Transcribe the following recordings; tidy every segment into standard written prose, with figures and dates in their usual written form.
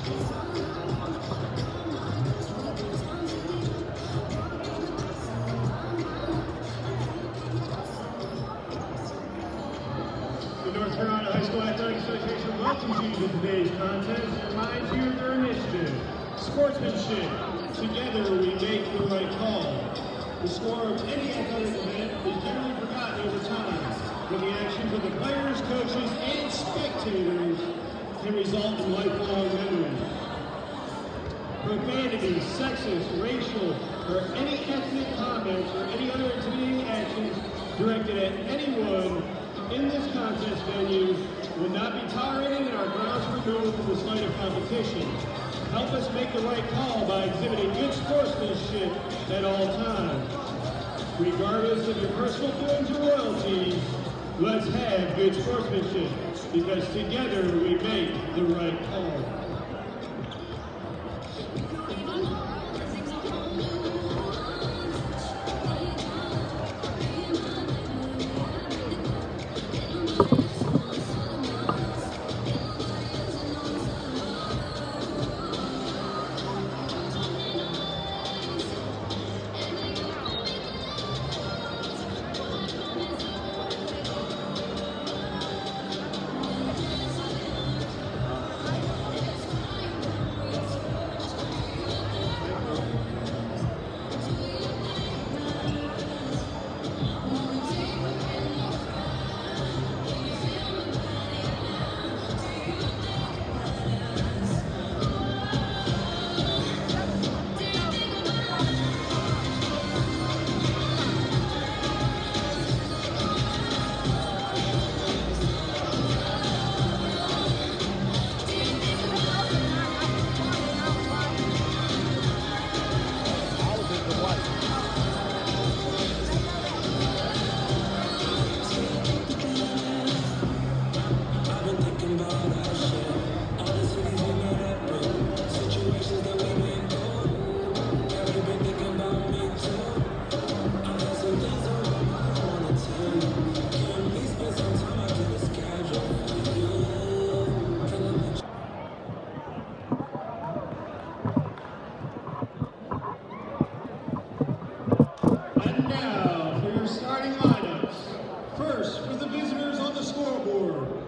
North Carolina High School Athletic Association welcomes you to today's contest and reminds you of their initiative, sportsmanship. Together we make the right call. The score of any athletic event is generally forgotten over time, but the actions of the players, coaches, and spectators can result in lifelong memories. Profanity, sexist, racial, or any ethnic comments or any other intimidating actions directed at anyone in this contest venue will not be tolerated and our grounds removed from the slate of competition. Help us make the right call by exhibiting good sportsmanship at all times. Regardless of your personal feelings or loyalties, let's have good sportsmanship, because together we make the right call.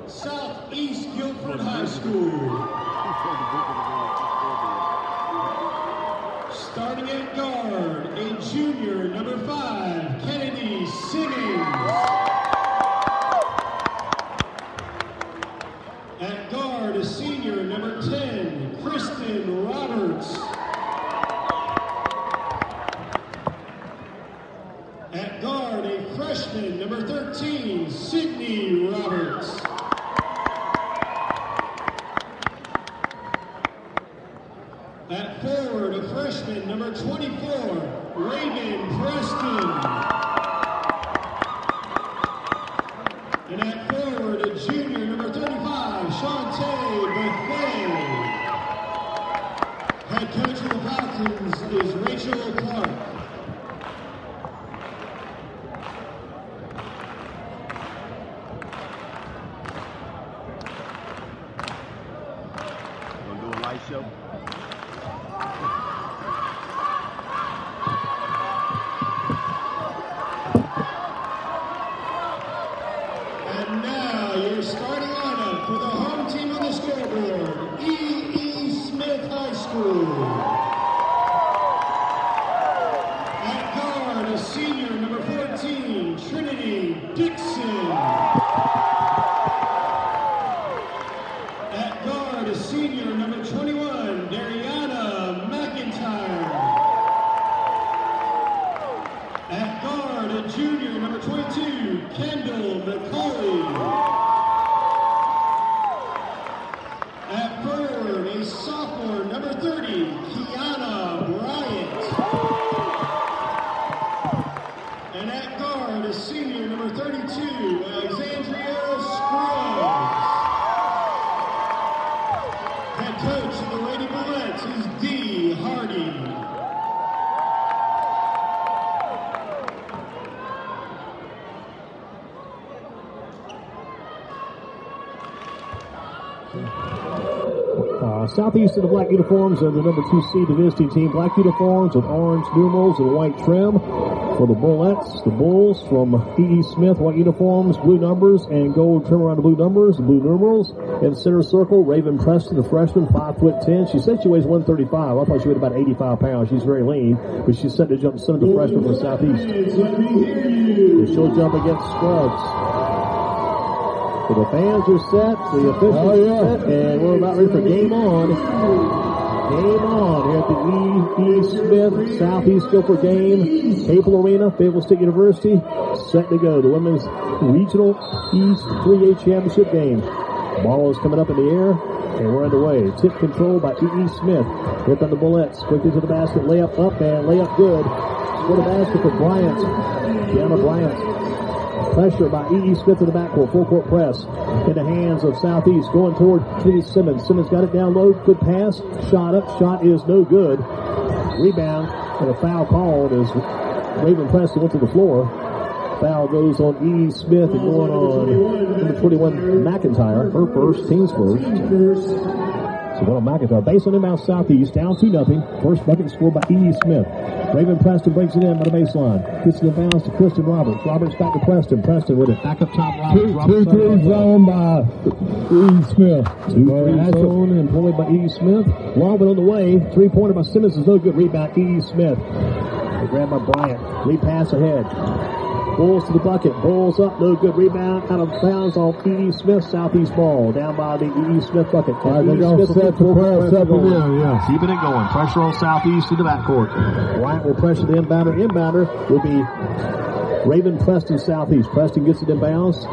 Southeast Guilford High School. Starting at guard, a junior, number 5, Kennedi Simmons. At guard, a senior, number 10, Kristen Roberts. At guard, a freshman, number 13, Sydney Roberts. At forward, a freshman, number 24, Raven Preston. And at forward, a junior, number 35, Shantae Buffet. Head coach of the Falcons is Rachel Clark. Gonna do a light show. And now your starting lineup for the home team on the scoreboard, E.E. Smith High School. At guard, a senior, number 14, Trinity Dixon. At guard, a senior, number 21, Dariana McIntyre. At guard, a junior, number 22, Kendall McCauley. At forward, a sophomore, number 30, Kiana Bryant. And at guard, a senior, number 32, Alexandria Scruggs. Head coach of the Lady Bullets is Dee Hardy. Southeast in the black uniforms are the number 2 seed, the visiting team. Black uniforms with orange numerals and white trim. For the Bullets, the Bulls from E.E. Smith, white uniforms, blue numbers, and gold trim around the blue numbers, the blue numerals. In center circle, Raven Preston, the freshman, 5'10". She said she weighs 135. I thought she weighed about 85 pounds. She's very lean, but she's set to jump center, the freshman from Southeast. And she'll jump against Scruggs. So the fans are set, the officials are set, and we're about ready for game on. Game on here at the E.E. Smith Southeast Guilford game. Maple Arena, Fayetteville State University, set to go. The Women's Regional East 3A Championship game. Ball is coming up in the air, and we're underway. Tip control by E.E. Smith. Hip on the Bullets. Quickly to the basket. Layup up, and layup good. For the basket for Bryant. Gianna Bryant. Pressure by E.E. Smith in the backcourt. Full court press in the hands of Southeast. Going toward Kennedi Simmons. Simmons got it down low. Good pass. Shot up. Shot is no good. Rebound and a foul called as Raven Preston went to the floor. Foul goes on E.E. Smith and going on number 21 McIntyre. Her first, team's first. So going on McIntyre. Base on inbound Southeast. Down 2-0. First bucket scored by E.E. Smith. Raven Preston breaks it in by the baseline. Gets it in bounds to Kristen Roberts. Roberts back to Preston. Preston with it. Back up top. Roberts. 2-3 zone by E.E. Smith. 2-3 zone employed by E.E. Smith. Long one on the way. 3-pointer by Simmons is no good. Rebound E.E. Smith. They grab by Bryant. Lead pass ahead. Bulls to the bucket. Bulls up. No good. Rebound out of bounds off E.E. Smith. Southeast ball. Down by the E.E. Smith bucket. They're going to set the press up and in, yeah. Keeping it going. Pressure on Southeast in the backcourt. Bryant will pressure the inbounder. Inbounder will be Raven Preston Southeast. Preston gets it inbounds.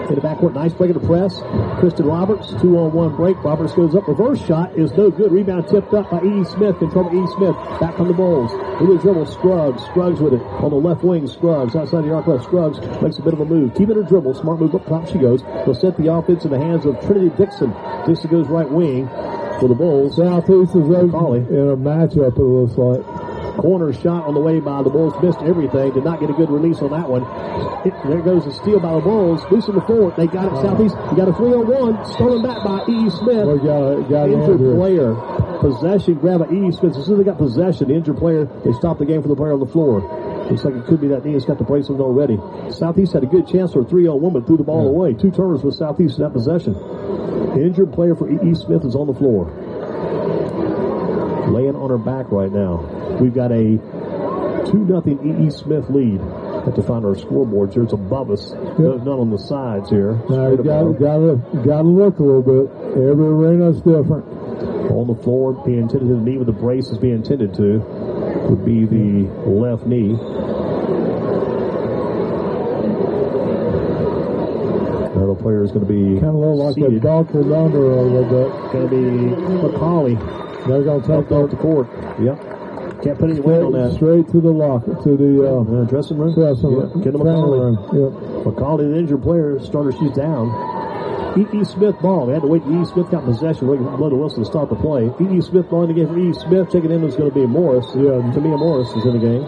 In the backcourt, nice break of the press. Kristen Roberts, 2-on-1 break. Roberts goes up. Reverse shot is no good. Rebound tipped up by E.E. Smith. Control by E.E. Smith. Back from the Bulls. In the dribble, Scruggs. Scruggs with it. On the left wing, Scruggs. Outside the arc left, Scruggs makes a bit of a move. Keeping her dribble. Smart move up top she goes. They'll set the offense in the hands of Trinity Dixon. Dixon goes right wing for the Bulls. Southeast is in a matchup, it looks like. Corner shot on the way by the Bulls. Missed everything. Did not get a good release on that one. There goes a steal by the Bulls. Loose in the forward. They got it. Southeast. You got a 3-on-1. Stolen back by E.E. Smith. Got injured player. Possession grab by E.E. Smith. As soon as they got possession, the injured player, they stopped the game for the player on the floor. Looks like it could be that knee has got the bracelet already. Southeast had a good chance for a 3-on-1, but threw the ball away. 2 turnovers with Southeast in that possession. The injured player for E.E. Smith is on the floor. Laying on her back right now. We've got a 2-0 E.E. Smith lead. Have to find our scoreboards here. It's above us. There's none on the sides here. Now you got to look a little bit. Every arena is different. On the floor, being tended to the knee with the brace is being tended to. Would be the left knee. Another player is going to be kind of look like a doctored under a little bit. Going to be McCauley. They're going to take off the court. Yep. Can't put any weight on that. Straight to the locker, to the dressing room. Kendall McCauley. Yep. McCauley, the injured player, starter, she's down. E.E. Smith ball. They had to wait. E.E. Smith got possession. Waiting for Loda Wilson to start the play. E.E. Smith ball in the game for E.E. Smith. Taking in is going to be Morris. Yeah, Tamia Morris is in the game.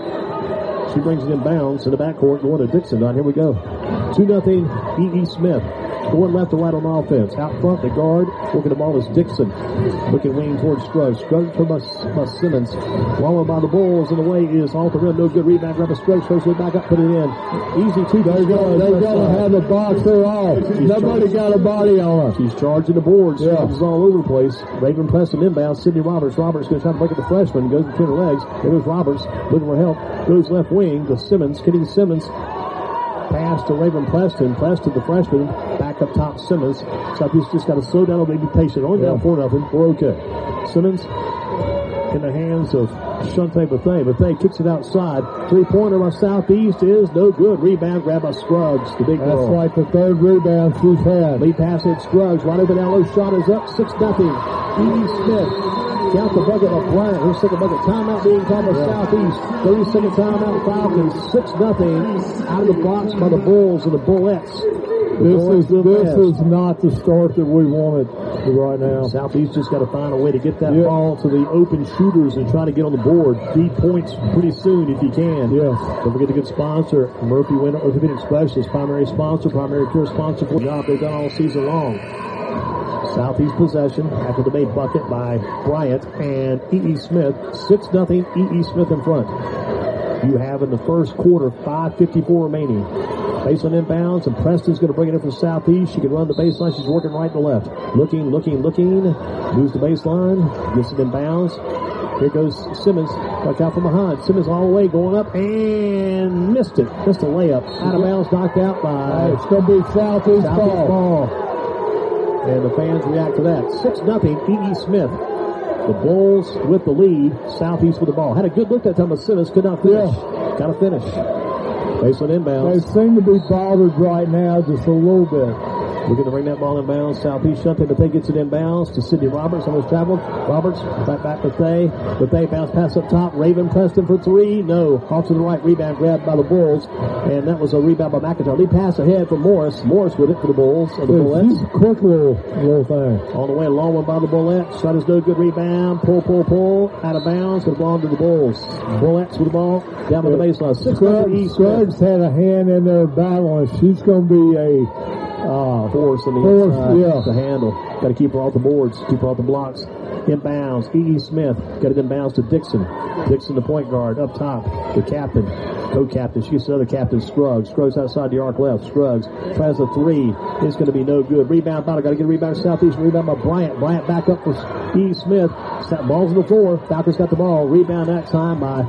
She brings it in bounds in the backcourt. Going to Dixon. Here we go. 2-0 E.E. Smith. Going left to right on offense. Out front, the guard. Working the ball is Dixon. Looking wing towards Scruggs. Scruggs from Simmons. Long one by the Bulls. In the way is off the rim. No good rebound. Grab a Scruggs. First way back up. Put it in. Easy 2. They're going to have the boxer off. Nobody got a body on her. She's charging the boards. Yeah. She's all over the place. Raven Preston inbound. Sydney Roberts. Roberts going to try to break it the freshman. Goes between her legs. There goes Roberts. Looking for help. Goes left wing to Simmons. Kennedi Simmons. Pass to Raven Preston. Preston, the freshman. Back up top, Simmons. Southeast just got to slow down a little bit, be patient. Only down 4-0. We're okay. Simmons in the hands of Shante Bethea kicks it outside. 3-pointer by Southeast is no good. Rebound grabbed by Scruggs, the big girl. That's like the third rebound she's had. Lead pass at Scruggs. Right over down low. Shot is up. 6-0. E.E. Smith. Count the bucket of Bryant. Her second bucket. Timeout being called by Southeast. 30-second timeout. Falcons. 6-0 out of the box by the Bulls and the Bullets. This is not the start that we wanted right now. Southeast just got to find a way to get that ball to the open shooters and try to get on the board. 3 points pretty soon if you can. Yes. Don't forget the good sponsor, Murphy Winter Orthopedic Specialist, primary sponsor, primary care sponsor for the job they've done all season long. Southeast possession after the made bucket by Bryant and E.E. Smith. 6-0 E.E. Smith in front. You have in the first quarter 5:54 remaining. Baseline inbounds, and Preston's going to bring it in from Southeast. She can run the baseline. She's working right and left. Looking. Moves the baseline. Gets it inbounds. Here goes Simmons. Watch out from behind. Simmons all the way going up and missed it. Missed a layup. Out of bounds, knocked out by... It's going to be Southeast ball. And the fans react to that. 6-0 E.E. Smith. The Bulls with the lead. Southeast with the ball. Had a good look that time, but Simmons could not finish. Yeah. Got to finish. Baseline inbounds. They seem to be bothered right now just a little bit. We're going to bring that ball inbounds. Southeast Shunting. Bethea gets it inbounds to Sydney Roberts. Almost traveled. Roberts back Bethea. Bethea bounce pass up top. Raven Preston for three. No. Off to the right. Rebound grabbed by the Bulls. And that was a rebound by McIntyre. Lead pass ahead for Morris. Morris with it for the Bulls. The Bullets. He's a quick little thing. On the way. Long one by the Bullets. Shot is no good. Rebound. Pull. Out of bounds. With the ball to the Bulls. Bullets with the ball. Down to the baseline. Scruggs had a hand in there battling. She's going to be a force in the inside to handle. Got to keep her off the boards, keep her off the blocks. Inbounds, E.E. Smith. Got it inbounds to Dixon. Dixon, the point guard, up top. The captain, co-captain. She gets another captain, Scruggs. Scruggs outside the arc left. Scruggs tries a three. It's going to be no good. Rebound battle. Got to get a rebound to Southeast. Rebound by Bryant. Bryant back up for E.E. Smith. Ball's on the floor. Falcons got the ball. Rebound that time by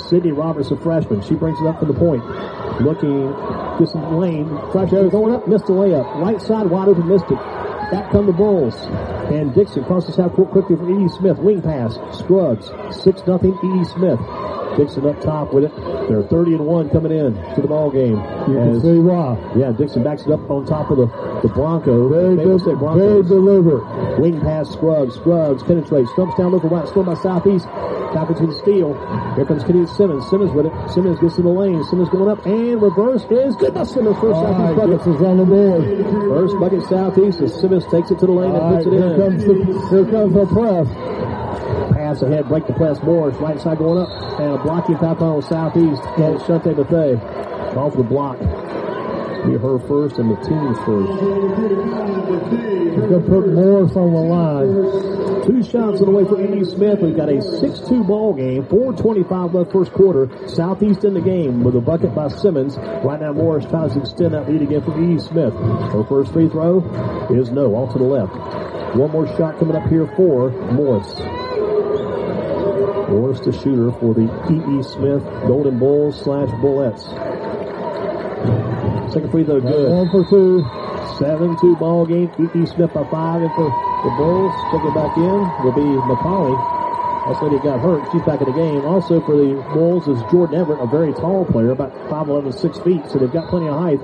Sydney Roberts, a freshman. She brings it up from the point. Looking, gets in the lane. Freshman going up, missed the layup. Right side, wide open, missed it. Back come the Bulls. And Dixon crosses half court quickly for E.E. Smith. Wing pass. Scruggs. 6-0 E.E. Smith. Dixon up top with it. They're 30-1 coming in to the ball game. You can see why. Yeah, Dixon backs it up on top of the Bronco. Very deliberate. Wing pass, Scruggs. Scruggs penetrates. Stumps down over right. Scored by Southeast. Tackle to the steal. Here comes Kennedi Simmons. Simmons with it. Simmons gets in the lane. Simmons going up and reverse is good by Simmons. First Southeast bucket. Is on the board. First bucket Southeast as Simmons takes it to the lane and puts it in. Here comes the press. Pass ahead, break the press. Morris, right side going up. And a blocking foul on Southeast. And Shante Bethea off the block. Be her first and the team's first. He's going to put Morris on the line. 2 shots on the way for E.E. Smith. We've got a 6-2 ball game. 4:25 left first quarter. Southeast in the game with a bucket by Simmons. Right now Morris tries to extend that lead again for E.E. Smith. Her first free throw is no, off to the left. One more shot coming up here for Morris. Morris the shooter for the E.E. Smith Golden Bulls / Bullets. Second free throw good. 1 for 2. 7-2 ball game. E.E. Smith by 5, and for the Bulls, check it back in, will be McCauley. That lady got hurt. She's back in the game. Also for the Bulls is Jordan Everett, a very tall player, about 5'11", 6 feet, so they've got plenty of height.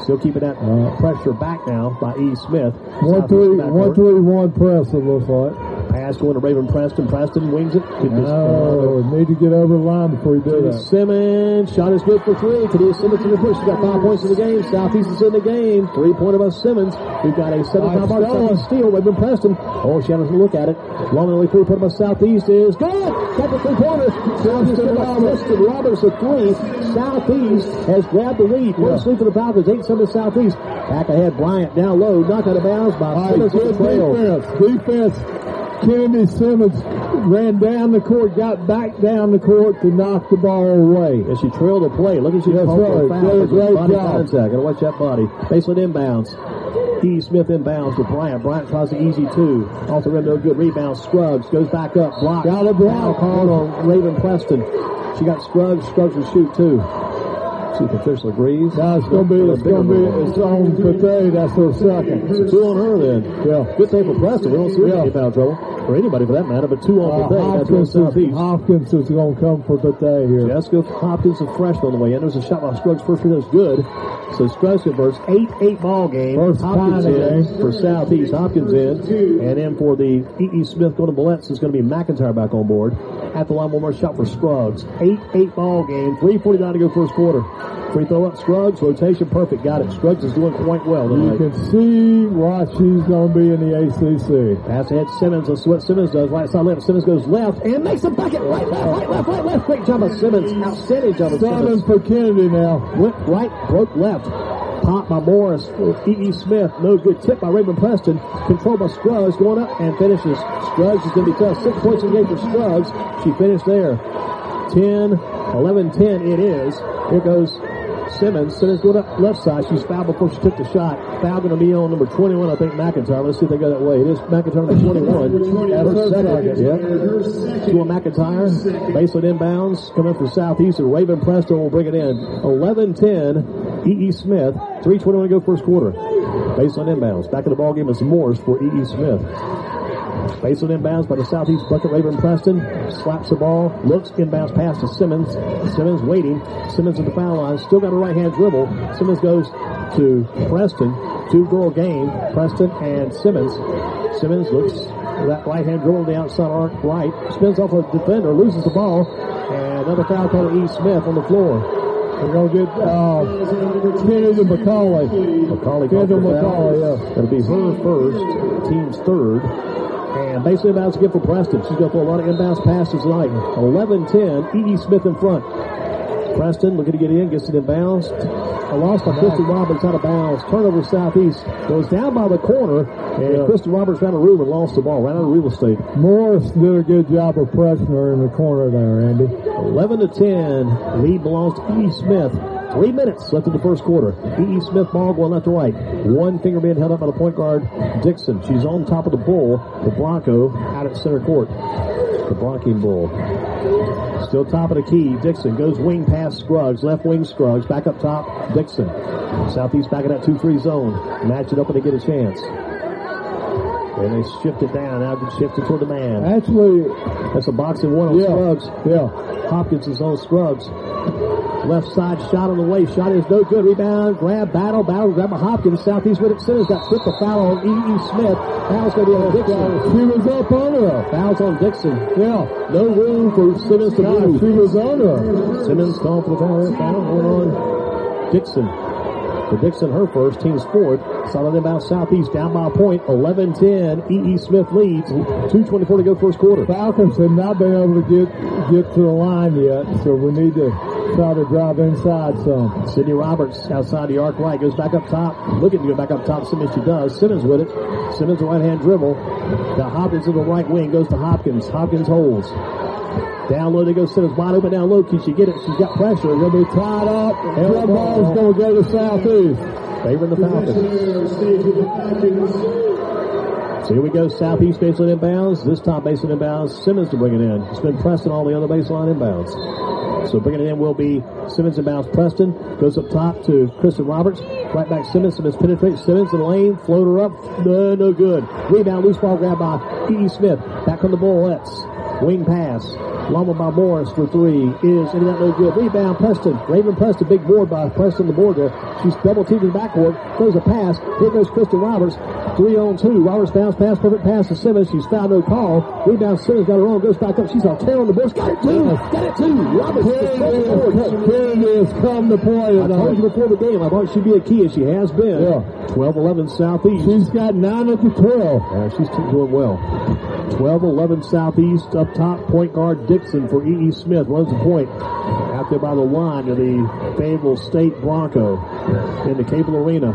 Still keeping that pressure back now by E. Smith. 1-3-1 press, it looks like. Pass going to Raven Preston. Preston wings it. Need to get over the line before he does that. Simmons. Shot is good for 3. Kennedi Simmons in the push. She's got 5 points in the game. Southeast is in the game. 3-pointer by Simmons. We've got a 7-5 bar Southeast steal. Raven Preston. Oh, she has a look at it. Long and only 3-pointer by Southeast is good. Got the 3-pointer. Southeast Roberts a 3. Southeast has grabbed the lead. First lead for the Falcons. 8-7 Southeast. Back ahead. Bryant down low. Knocked out of bounds by Simmons. Good defense. Kennedi Simmons ran down the court, got back down the court to knock the ball away. And she trailed the play. Look at she called for a foul. Great job. Gotta watch that body. Baseline inbounds. E. Smith inbounds to Bryant. Bryant tries the easy 2. Off the rim, no good. Rebound. Scruggs goes back up. Block. Got a block. Called on Raven Preston. She got Scruggs. Scruggs will shoot 2. See if Patricia agrees. No, it's on Bethea. That's her second. So 2 on her then. Yeah. Good thing for Preston. We don't see any foul trouble. Or anybody for that matter, but 2 on Bethea. Hopkins is going to come for Bethea here. Jessica Hopkins, a freshman on the way in. There's a shot by Scruggs. First free throw is good. So Scruggs converts. 8-8 ball game. First Hopkins in for Southeast. Hopkins in. And then for the E.E. Smith going to Bullets is going to be McIntyre back on board. At the line, one more shot for Scruggs. 8-8 ball game. 3:49 to go first quarter. Free throw up, Scruggs. Rotation perfect. Got it. Scruggs is doing quite well tonight. You can see why she's going to be in the ACC. Pass ahead, Simmons. Let's see what Simmons does. Right side left. Simmons goes left and makes a bucket. Right, left. Great job by Simmons. Outstanding job by Simmons. For Kennedi now. Went right, broke left. Pop by Morris for E.E. Smith. No good. Tip by Raymond Preston. Controlled by Scruggs. Going up and finishes. Scruggs is going to be tough. 6 points in the game for Scruggs. She finished there. 11-10 it is. Here goes Simmons. Simmons going up left side. She's fouled before she took the shot. Foul going to be on number 21, I think, McIntyre. Let's see if they go that way. It is McIntyre number 21. At her second. Yeah. To a McIntyre. Baseline inbounds. Coming from Southeast. And Raven Preston will bring it in. 11-10. E.E. Smith. 3:21 to go first quarter. Baseline inbounds. Back in the ballgame is Morris for E.E. Smith. Baseline inbounds by the Southeast bucket. Raven Preston slaps the ball, looks, inbounds pass to Simmons. Simmons waiting. Simmons at the foul line. Still got a right-hand dribble. Simmons goes to Preston. 2-goal game. Preston and Simmons. Simmons looks for that right-hand dribble on the outside arc right. Spins off a defender, loses the ball. And another foul call to E. Smith on the floor. We're going to get Kennedy McCauley. Kendall McCauley, yeah. That'll be her first, team's third. And basically inbounds again for Preston. She's going to throw a lot of inbounds passes tonight. 11-10, E.E. Smith in front. Preston looking to get in, gets it inbounds. A loss by Kristen Roberts out of bounds. Turnover Southeast. Goes down by the corner. And Kristen Roberts ran a room and lost the ball. Ran out of real estate. Morris did a good job of pressing her in the corner there, Andy. 11-10. Lead belongs to E.E. Smith. 3 minutes left in the first quarter. E.E. Smith ball going left to right. One finger being held up by the point guard, Dixon. She's on top of the bull. The Bronco out at center court. The Bronking Bull. Still top of the key. Dixon goes wing past Scruggs. Left wing Scruggs. Back up top, Dixon. Southeast back in that 2-3 zone. Match it up and they get a chance. And they shift it down. Now shift it toward the man. Actually, that's a boxing one on Scruggs. Yeah. Hopkins is on Scruggs. Left side shot on the way. Shot is no good. Rebound, grab, battle, grab by Hopkins. Southeast with it. Simmons got tripped the foul on E.E. Smith. Foul's going to be on Dixon. She was up on her. Foul's on Dixon. Yeah. No room for Simmons to move. She was on her. Simmons called for the foul. Foul going on Dixon. For Dixon, her first, team's fourth. Solid inbound Southeast down by a point. 11-10. E.E. Smith leads. 2:24 to go first quarter. Falcons have not been able to get to the line yet, so we need to try to drive inside some. Sydney Roberts outside the arc right. Goes back up top. Looking to go back up top. Simmons, she does. Simmons with it. Simmons a right-hand dribble. Got Hopkins in the right wing. Goes to Hopkins. Hopkins holds. Down low, they go Simmons wide open down low. Can she get it? She's got pressure. They're going to be tied up. And the ball's going to go to Southeast. Favoring the Falcons. So here we go. Southeast baseline inbounds. This top baseline inbounds. Simmons to bring it in. It's been Preston all the other baseline inbounds. So bringing it in will be Simmons inbounds. Preston goes up top to Kristen Roberts. Right back Simmons. Simmons penetrates. Simmons in the lane. Floater up. No good. Rebound. Loose ball grab by E.E. Smith. Back on the Bullets. Wing pass. Lama by Morris for three. Is any that no good. Rebound Preston. Raven Preston. Big board by Preston the board there. She's double teamed in the backcourt. Throws a pass. Here goes Kristen Roberts. 3-on-2. Roberts bounce pass. Perfect pass to Simmons. She's fouled. No call. Rebound Simmons got her own. Goes back up. She's on tear on the boards. Got it too. Got it too. Roberts. Kennedy has come to play. I told you before the game. I thought she'd be a key, and she has been. Yeah. 12-11 Southeast. She's got 9 of the 12. Yeah, she's doing well. 12-11 Southeast. Up top, point guard Dixon for E.E. Smith. Runs the point. Out there by the line of the Fayetteville State Bronco in the Cable Arena.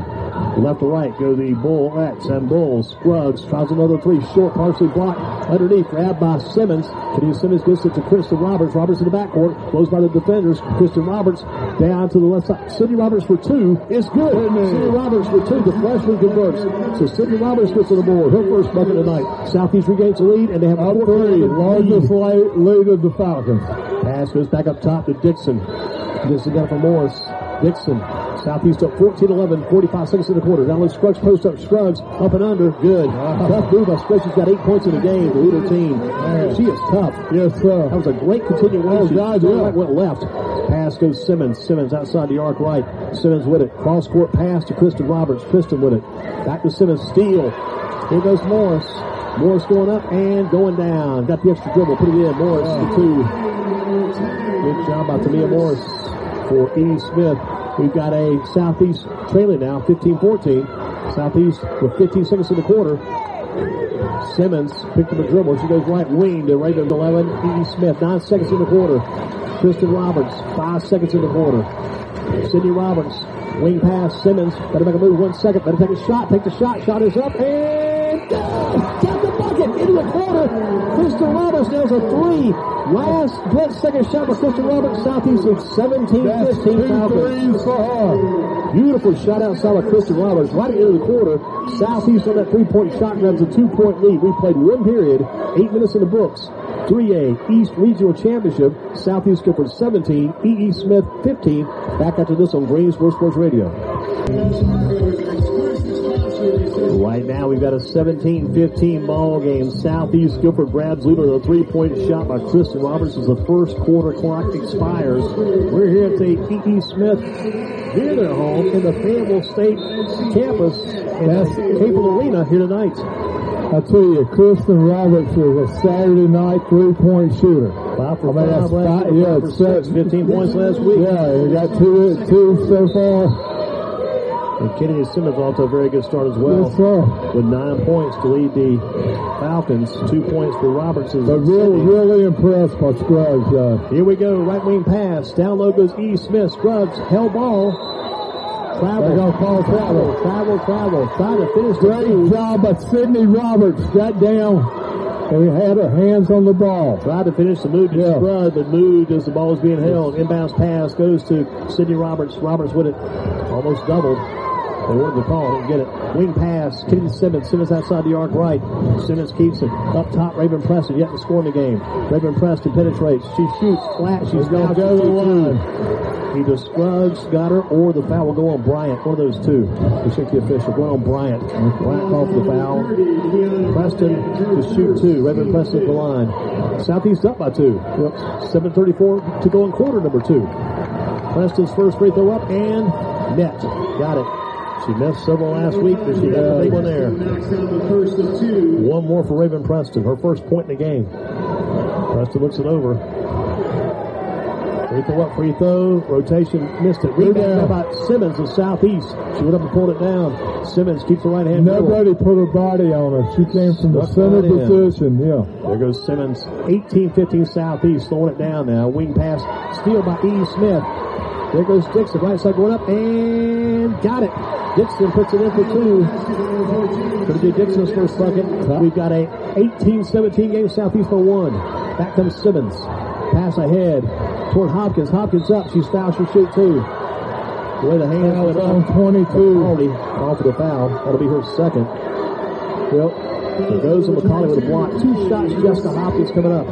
Left to right go the Bullets and Bulls. Scruggs tries another three. Short, partially blocked. Underneath, grabbed by Simmons. Kenny Simmons gets it to Kristen Roberts. Roberts in the backcourt. Closed by the defenders. Kristen Roberts down to the left side. Sydney Roberts for two. It's good. Sydney Roberts for two. The freshman converts. So Sydney Roberts gets to the board. Her first bucket tonight. Southeast regains the lead, and they have a 4-3. Largest lead of the Falcons. Pass goes back up top to Dixon. Dixon got it for Morris. Dixon. Southeast up 14-11, 45 seconds in the quarter. Down low, Scruggs post up. Scruggs up and under. Good. Tough move by Scruggs. She's got 8 points in the game to lead her team. She is tough. Yes, sir. That was a great continuation. Right went left. Pass goes Simmons. Simmons outside the arc right. Simmons with it. Cross court pass to Kristen Roberts. Kristen with it. Back to Simmons. Steal. Here goes Morris. Morris going up and going down. Got the extra dribble. Put it in. Morris the two. Good job by Tamia Morris for E. Smith. We've got a Southeast trailing now, 15-14. Southeast with 15 seconds in the quarter. Simmons picked up a dribble. She goes right wing to Raven 11. E. Smith, 9 seconds in the quarter. Kristen Roberts, 5 seconds in the quarter. Sydney Roberts, wing pass, Simmons. Better make a move, 1 second. Better take a shot. Take the shot. Shot is up and got the bucket into the quarter. Kristen Roberts nails a 3. Last second shot for Kristen Roberts. Southeast leads 17-15 Falcons. Beautiful shot outside of Kristen Roberts right into the quarter. Southeast on that 3-point shot grabs a 2-point lead. We played 1 period, 8 minutes in the books. 3A East Regional Championship, Southeast Guilford 17, E.E. Smith 15. Back after this on Greensboro Sports Radio. Right now we've got a 17-15 ball game. Southeast Guilford grabs lead on a 3-point shot by Kristen Roberts as the first quarter clock expires. We're here at the E.E. Smith near their home in the Fayetteville State campus in Capel Arena here tonight. I tell you, Kristen Roberts is a Saturday night 3-point shooter. 5 for 5 last week, 5 for 6, 15 points last week. Yeah, he got two so far. And Kennedi Simmons off to a very good start as well. Yes, sir. With 9 points to lead the Falcons. 2 points for Roberts. But really impressed by Scruggs. Here we go, right wing pass. Down low goes E. Smith. Scruggs held ball. Travel. Trying to finish. Great job by Sydney Roberts. Got down and he had her hands on the ball. Tried to finish the move to Scruggs, but moved as the ball was being held. Inbounds pass goes to Sydney Roberts. Roberts with it. Almost doubled. They wanted the call, didn't get it. Wing pass, Kennedi Simmons. Simmons outside the arc right. Simmons keeps it. Up top, Raven Preston yet to score in the game. Raven Preston penetrates. She shoots flat. She's going to go to the line. Either Scruggs got her or the foul will go on Bryant. One of those two. We check the official. Going on Bryant. Bryant called for the foul. Preston to shoot 2. Raven Preston at the line. Southeast up by 2. 7:34 to go in quarter number 2. Preston's first free throw up and net. Got it. She missed several last week, but she got the big one there. 1 more for Raven Preston. Her first point in the game. Preston looks it over. Free throw up, free throw. Rotation, missed it. Rebound by Simmons of Southeast. She went up and pulled it down. Simmons keeps the right hand. Nobody put her body on her. She came from the center position. Yeah. There goes Simmons. 18-15 Southeast. Throwing it down now. Wing pass. Steal by E. Smith. There goes Dixon. Right side going up and got it. Dixon puts it in for 2. Going to be Dixon's first bucket. We've got a 18-17 game. Southeast for 1. Back comes Simmons. Pass ahead toward Hopkins. Hopkins up. She's fouled. She'll shoot 2. The way the hands went on 22. Call for the foul. That'll be her second. Yep. There goes to McCauley with a block. 2 shots. Jessica Hopkins coming up.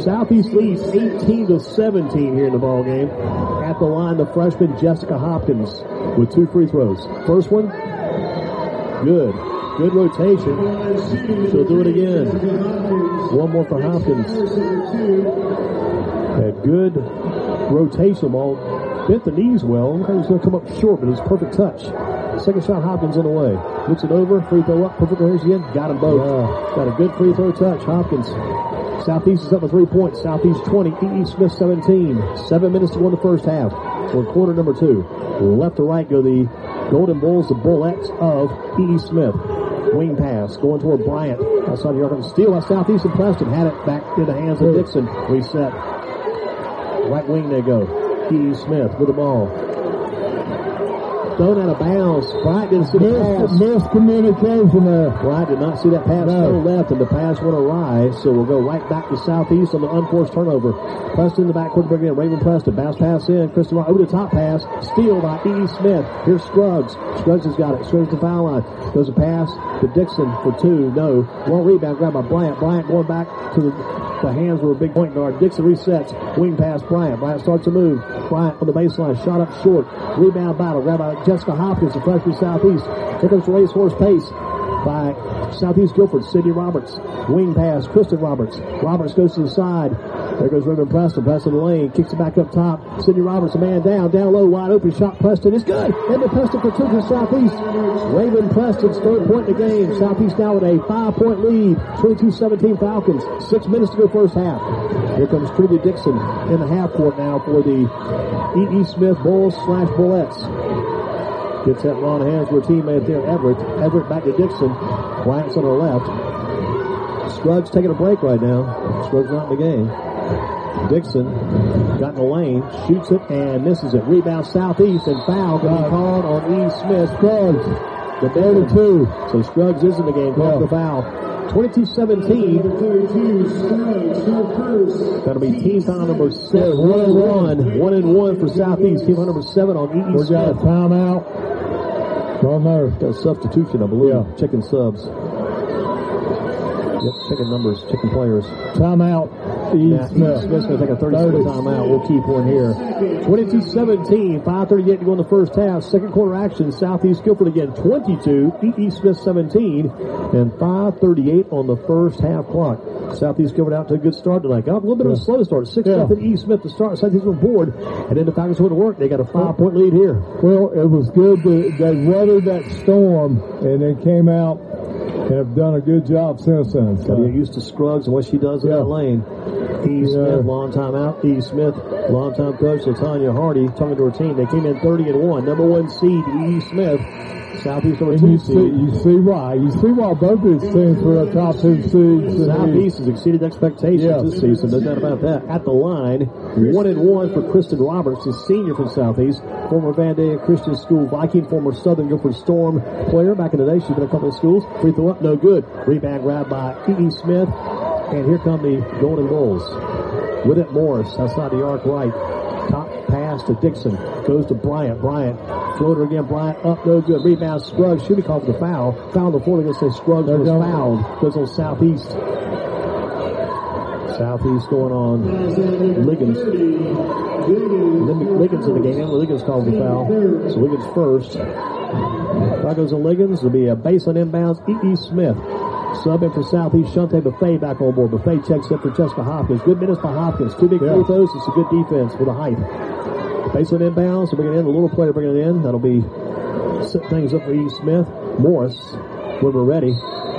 Southeast leads 18-17 here in the ball game. At the line, the freshman Jessica Hopkins with 2 free throws. First one, good. Good rotation. She'll do it again. 1 more for Hopkins. A good rotation ball. Bent the knees well. Looks like he's going to come up short, but it's a perfect touch. Second shot, Hopkins in the way. Looks it over. Free throw up. Perfect range again. Got them both. Got a good free throw touch. Hopkins. Southeast is up with 3 points. Southeast 20. E.E. Smith 17. 7 minutes to go in the first half. We're in quarter number 2. Left to right go the Golden Bulls, the Bullets of E.E. Smith. Wing pass going toward Bryant. Outside the arc. Steal by Southeast and Preston. Had it back in the hands of Dixon. Reset. Right wing they go. E.E. Smith with the ball. Thrown out of bounds. Bryant didn't see the pass. Miscommunication there. Bryant did not see that pass go left, and the pass went awry. So we'll go right back to Southeast on the unforced turnover. Preston in the backcourt again. Raven Preston. Bounce pass in. Kristen over the top pass. Steal by E.E. Smith. Here's Scruggs. Scruggs has got it. Scruggs the foul line. Goes a pass to Dixon for 2. No. One rebound grabbed by Bryant. Bryant going back to the hands were a big point guard. Dixon resets. Wing pass Bryant. Bryant starts to move. Bryant on the baseline. Shot up short. Rebound battle. Grabbed by Jessica Hopkins, the freshman Southeast. Here comes the racehorse pace by Southeast Guilford. Sydney Roberts. Wing pass. Kristen Roberts. Roberts goes to the side. There goes Raven Preston. Preston lane. Kicks it back up top. Sydney Roberts, a man down. Down low. Wide open shot. Preston is good. Raven Preston for 2 for Southeast. Raven Preston's 3rd point in the game. Southeast now with a 5-point lead. 22-17 Falcons. 6 minutes to go first half. Here comes Trudy Dixon in the half court now for the E.E. Smith Bulls/Bullets. Gets that ball in the hands of her teammate there, Everett. Everett back to Dixon. Bryant's on her left. Scruggs taking a break right now. Scruggs not in the game. Dixon got in the lane, shoots it, and misses it. Rebound Southeast, and foul going to be called on E. Smith. Scruggs. The 32. So Scruggs is in the game. Called the foul. 22-17. That'll be team foul number 7. 1-1. 1-1 for Southeast. Team foul number 7 on E. We got a timeout. Don't know. Got a substitution, I believe. Yeah. Checking subs. Yep, checking numbers, checking players. Timeout. Smith's going to take a 30-second timeout. We'll keep one here. 22-17, 5:38 to go in the first half. Second quarter action. Southeast Guilford again, 22. E. Smith 17, and 5:38 on the first half clock. Southeast Guilford out to a good start tonight. Got a little bit of a slow start. 6-0 E. Smith to start. Southeast on board, and then the Falcons went to work. They got a 5-point lead here. Well, it was good that they weathered that storm and then came out and have done a good job since then. So get used to Scruggs and what she does in that lane. E. Smith, long time out. E. Smith, long time coach. Latanya Hardy talking to her team. They came in 30-1. Number 1 seed, E. Smith. Southeast number 2 seed. You see why. You see why both of these teams were the top 2 seeds. Southeast has exceeded expectations this season. No doubt about that. At the line, 1-1 for Kristen Roberts, a senior from Southeast. Former Vandalia Christian School Viking, former Southern Guilford Storm player. Back in the day, she's been a couple of schools. Free throw up, no good. Rebound grabbed by E. Smith. And here come the Golden Bulls. With it, Morris, outside the arc right. Top pass to Dixon. Goes to Bryant. Bryant, floater again. Bryant up, no good. Rebound, Scruggs. Should be called for the foul. Foul on the floor. They're going to say Scruggs was fouled. Goes on Southeast. Southeast going on Liggins. Liggins in the game. Liggins called the foul. So Liggins first. Foul goes on Liggins. It'll be a baseline inbounds. E. Smith. Sub in for Southeast. Shante Buffet back on board. Buffet checks up for Jessica Hopkins. Good minutes by Hopkins. 2 big free throws. It's a good defense for the height. Baseline inbounds. So bring it in. The little player bringing it in. That'll be set things up for E. Smith. Morris. When we're ready.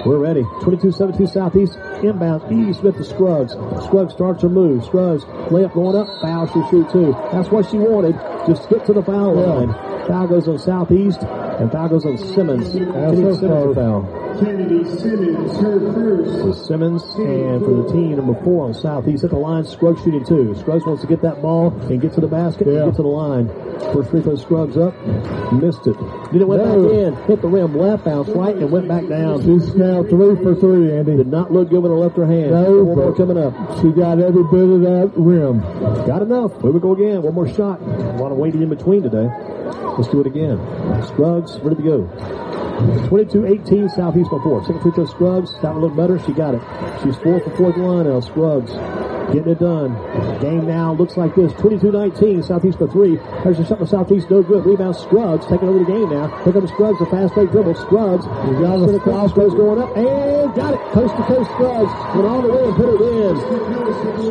We're ready. 22-17 Southeast. Inbounds. E. Smith to Scruggs. Scruggs starts her move. Scruggs. Layup going up. Foul. She'll shoot 2. That's what she wanted. Just get to the foul line. Foul goes on Southeast. And foul goes on Simmons. Kennedi Simmons foul. Kennedi Simmons, her first. For Simmons, and for the team, number 4 on Southeast at the line, Scruggs shooting 2. Scruggs wants to get that ball and get to the basket and get to the line. First free throw, Scruggs up, missed it. Then it went back in, hit the rim, left, bounced right, and went back down. She's now 3 for 3, Andy. Did not look good with her left hand. No, one more coming up. She got every bit of that rim. Got enough. Here we go again. One more shot. A lot of waiting in between today. Let's do it again. Scruggs, ready to go. 22-18, Southeast by 4. Second free throw, Scruggs. That one looked better. She got it. She's 4 for 4 at the line now. Scruggs getting it done. Game now looks like this. 22-19, Southeast by 3. There's a shot for Southeast, no good. Rebound, Scruggs taking over the game now. Here comes Scruggs, a fast break dribble. Scruggs, Scruggs going up, and got it. Coast to coast, Scruggs. Went all the way and put it in.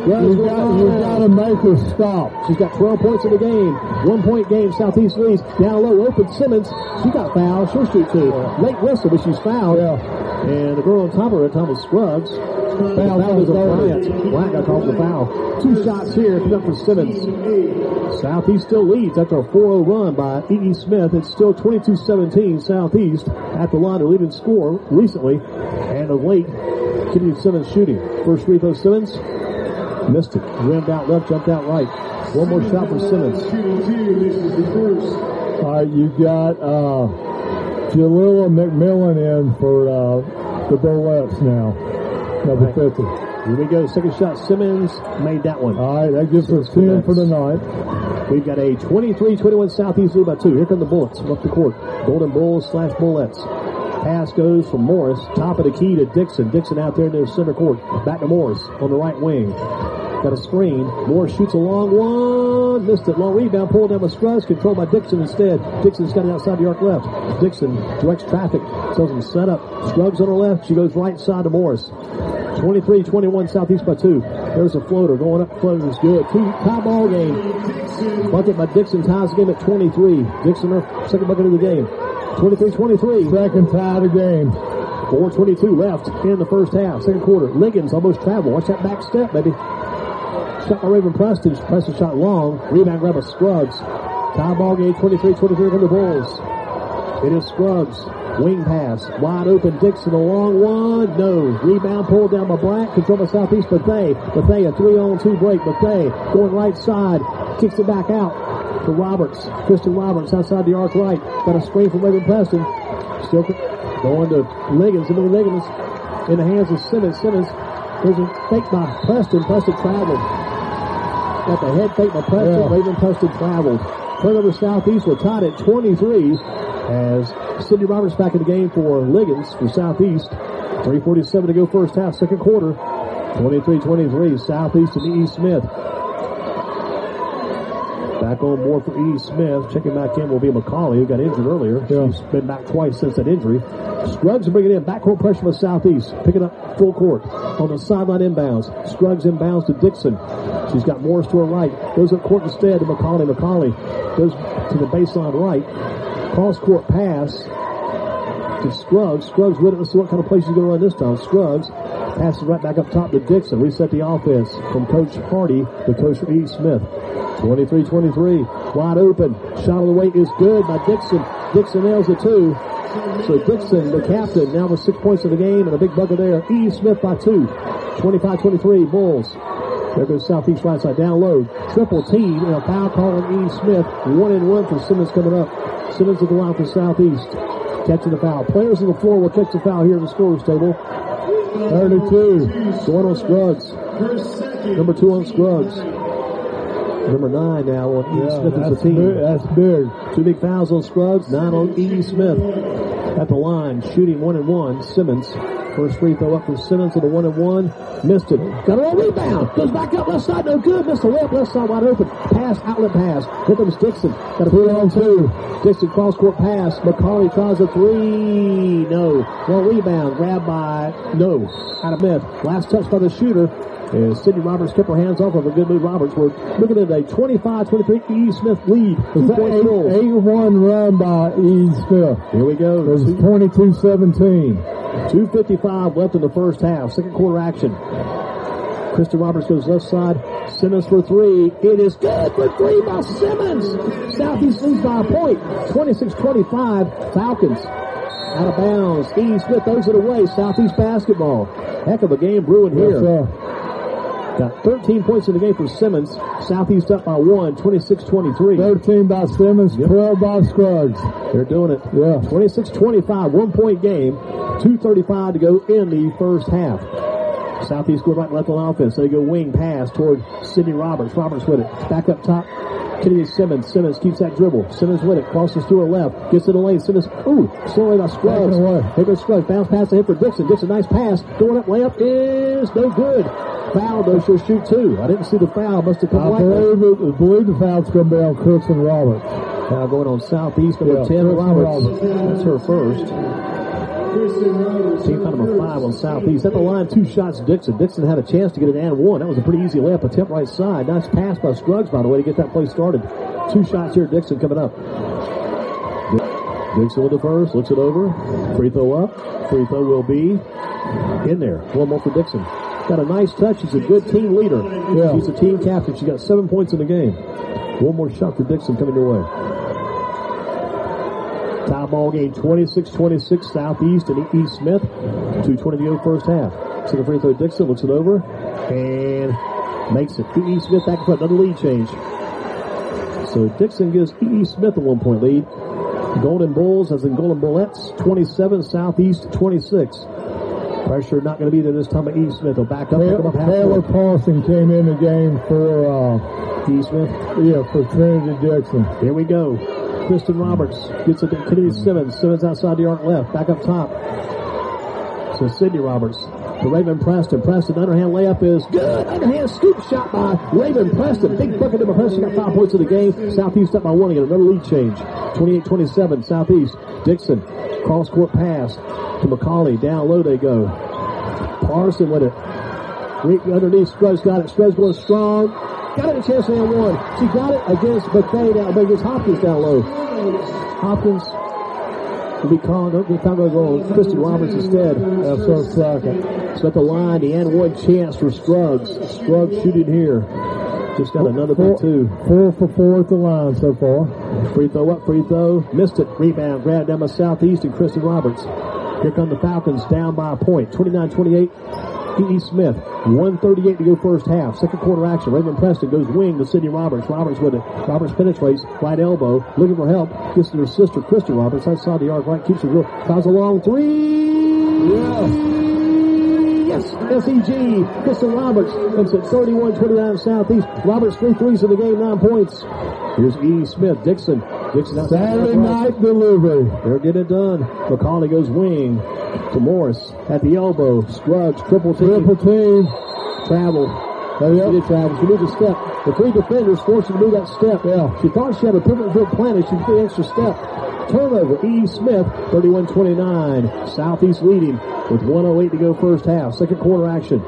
Scruggs, you got to make her stop. She's got 12 points in the game. 1-point game, Southeast leads. Down low, open Simmons. She got fouled. She'll shoot 2. Late whistle, but she's fouled. And the girl on top of her, Thomas Scruggs. Foul is on Bryant. Bryant got called for the foul. 2 shots here, come up for Simmons. Southeast still leads after a 4-0 run by E. Smith. It's still 22-17 Southeast at the line. Their leading score recently and of late. Kennedi Simmons shooting. First free throw, Simmons. Missed it. Rimmed out left, jumped out right. One more shot for Simmons. All right, you got Jalila McMillan in for the Bullets now. Number 50. Here we go. Second shot. Simmons made that one. All right, that gives us 10 for the night. We've got a 23-21 Southeast lead by 2. Here come the Bullets up the court. Golden Bulls / Bullets. Pass goes from Morris. Top of the key to Dixon. Dixon out there in their center court. Back to Morris on the right wing. Got a screen. Morris shoots a long one. Missed it. Long rebound. Pulled down by Scruggs. Controlled by Dixon instead. Dixon's got it outside the arc left. Dixon directs traffic. Tells him set up. Scruggs on her left. She goes right side to Morris. 23-21 Southeast by 2. There's a floater. Going up. Floater is good. Tie ball game. Bucket by Dixon ties the game at 23. Dixon her second bucket of the game. 23-23. Second tie of the game. 4:22 left in the first half. Second quarter. Liggins almost traveled. Watch that back step, baby. Shot by Raven Preston. Preston shot long. Rebound grab by Scruggs. Tie ball game 23-23 from the Bulls. It is Scruggs. Wing pass. Wide open. Dixon, a long one. No. Rebound pulled down by Black. Control by Southeast. Bethea, a 3-on-2 break. Bethea going right side. Kicks it back out to Roberts. Kristen Roberts outside the arc right. Got a screen from Raven Preston. Still going to Liggins. Into Liggins. In the hands of Simmons. Simmons. There's a fake by Preston. Preston traveled. Got the head fake by Preston. Yeah. Raven Preston traveled. Turnover Southeast. We're tied at 23 as Sydney Roberts back in the game for Liggins for Southeast. 3:47 to go first half, second quarter. 23-23. Southeast and E. Smith. Back on board for E. Smith. Checking back in will be McCauley, who got injured earlier. Yeah. She's been back twice since that injury. Scruggs bringing in backcourt pressure for Southeast. Picking up full court on the sideline inbounds. Scruggs inbounds to Dixon. She's got Morris to her right. Goes up court instead to McCauley. McCauley goes to the baseline right. Cross court pass to Scruggs. Scruggs with it. Let's see what kind of play she's going to run this time. Scruggs passes right back up top to Dixon. Reset the offense from Coach Hardy to Coach E. Smith. 23-23. Wide open. Shot on the way is good by Dixon. Dixon nails it too. So Dixon, the captain, now with 6 points in the game and a big bucket there. E. Smith by 2. 25-23. Bulls. There goes Southeast right side. Down low. Triple team and a foul call on E. Smith. 1-and-1 for Simmons coming up. Simmons at the line for Southeast. Catching the foul. Players on the floor will catch the foul here in the scorer's table. 32. Going on Scruggs. Number 2 on Scruggs. Number 9 now on E. Smith as the team. That's big. 2 big fouls on Scruggs. 9 on E. Smith. At the line, shooting 1-and-1. Simmons. First free throw up for Simmons with a 1-and-1. Missed it. Got a little rebound. Goes back up left side. No good. Missed the layup left side wide open. Pass, outlet pass. Here comes Dixon. Got a 3-on-2. Dixon cross court pass. McCauley tries a 3. No. Well, rebound. Grabbed by no. Out of Smith. Last touch by the shooter. As Sydney Roberts kept her hands off of a good move. Roberts. We're looking at a 25-23 E. Smith lead. 8-1 run by E. Smith. Here we go. It's 22-17. 2:55 left in the first half. Second quarter action. Kristen Roberts goes left side. Simmons for 3. It is good for 3 by Simmons. Southeast leads by a point. 26-25. Falcons out of bounds. E. Smith throws it away. Southeast basketball. Heck of a game brewing here. Yes, got 13 points in the game for Simmons. Southeast up by 1. 26-23. 13 by Simmons. 12 by Scruggs. They're doing it. Yeah. 26-25. 1 point game. 2:35 to go in the first half. Southeast go right and left on offense. They go wing pass toward Sydney Roberts. Roberts with it. Back up top. Kennedi Simmons. Simmons keeps that dribble. Simmons with it. Crosses to her left. Gets in the lane. Simmons. Ooh. Slow away by Scruggs. Here goes Scruggs. Bounce pass ahead for Dixon. Dixon, nice pass. Going up. Layup is no good. Foul, though. She'll shoot 2. I didn't see the foul. Must have come I believe the foul's going to be on Kristen Roberts. Foul going on Southeast. Number 10, Roberts. That's her first. Team foul number 5 on Southeast. At the line, 2 shots Dixon. Dixon had a chance to get an and 1. That was a pretty easy layup. Attempt right side. Nice pass by Scruggs, by the way, to get that play started. 2 shots here. Dixon coming up. Dixon with the first. Looks it over. Free throw up. Free throw will be in there. 1 more for Dixon. Got a nice touch. She's a good team leader. Yeah. She's a team captain. She got 7 points in the game. 1 more shot for Dixon coming your way. Tie ball game 26-26 Southeast and E. Smith. 2:20 to go first half. Second free throw Dixon looks it over and makes it. E. Smith back in front. Another lead change. So Dixon gives E. Smith a 1 point lead. Golden Bulls as in Golden Bullets 27, Southeast 26. Pressure not going to be there this time by E. Smith. He'll back up. Taylor Paulson came in the game for E. Smith. Yeah, for Trinity Dixon. Here we go. Kristen Roberts gets it to Kennedi Simmons. Simmons outside the arc left. Back up top. So Sydney Roberts to Raven Preston. Preston underhand layup is good. Underhand scoop shot by Raven Preston. Big bucket to Preston. Got 5 points in the game. Southeast up by 1 again. Another lead change. 28-27 Southeast. Dixon. Cross court pass to McCauley. Down low they go. Parson with it. Underneath Scruggs got it. Scruggs going strong. Got it a chance to down 1. She got it against Bethea down, against Hopkins down low. Hopkins will be calling. Don't get foul goes on. Kristen Roberts instead. That's her second. So at the line, the and 1 chance for Scruggs. Scruggs shooting here. Just got another big two. 4 for 4 at the line so far. Free throw up, free throw. Missed it. Rebound. Grabbed down by Southeast and Kristen Roberts. Here come the Falcons down by a point. 29-28. E.E. Smith. 1:38 to go first half. Second quarter action. Raymond Preston goes wing to Sydney Roberts. Roberts with it. Roberts penetrates. Right elbow. Looking for help. Gets to her sister, Kristen Roberts. Outside the arc. Right. Keeps it real. Fouls a long three. Yes. SEG. Kristen Roberts. It's at 31-29 Southeast. Roberts 3 threes in the game. 9 points. Here's E.E. Smith. Dixon Saturday night delivery. They're getting it done. McCauley goes wing to Morris at the elbow. Scruggs, triple team. Travel. She did travel. She moved a step. The three defenders forced her to move that step. Yeah. She thought she had a perfect field planted. She did the extra step. Turnover. E. Smith, 31-29. Southeast leading with 1:08 to go first half. Second quarter action.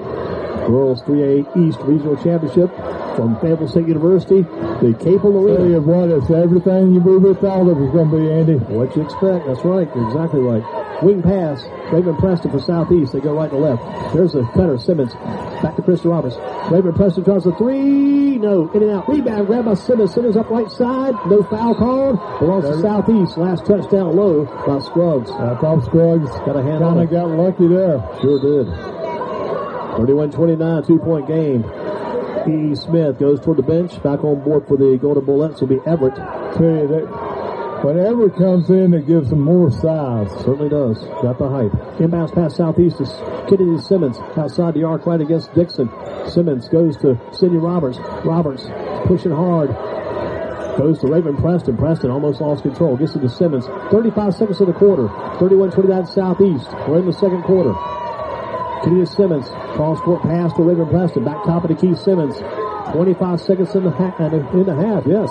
Girls 3A East Regional Championship from Fayetteville State University. The Capel Arena. Tell you what, it's everything you really thought it was going to be, Andy. What you expect. That's right. You're exactly right. Wing pass. Raymond Preston for Southeast. They go right to left. There's the cutter. Simmons. Back to Kristen Roberts. Raymond Preston tries the three. No. In and out. Rebound. Grabbed by Simmons. Simmons up right side. No foul called. Belongs to Southeast. Last touchdown low by Scruggs. I thought Scruggs got a hand on it. Got lucky there. Sure did. 31-29. 2-point game. E. Smith goes toward the bench. Back on board for the Golden Bullets will be Everett. Tell you that when Everett comes in, it gives them more size. Certainly does. Got the height. Inbounds pass Southeast is Kennedi Simmons outside the arc right against Dixon. Simmons goes to Sydney Roberts. Roberts pushing hard. Goes to Raymond Preston. Preston almost lost control. Gets it to Simmons. 35 seconds of the quarter. 31-29 Southeast. We're in the second quarter. Kennedi Simmons. Cross court pass to Raymond Preston. Back top of the Keith Simmons. 25 seconds in the half. Yes.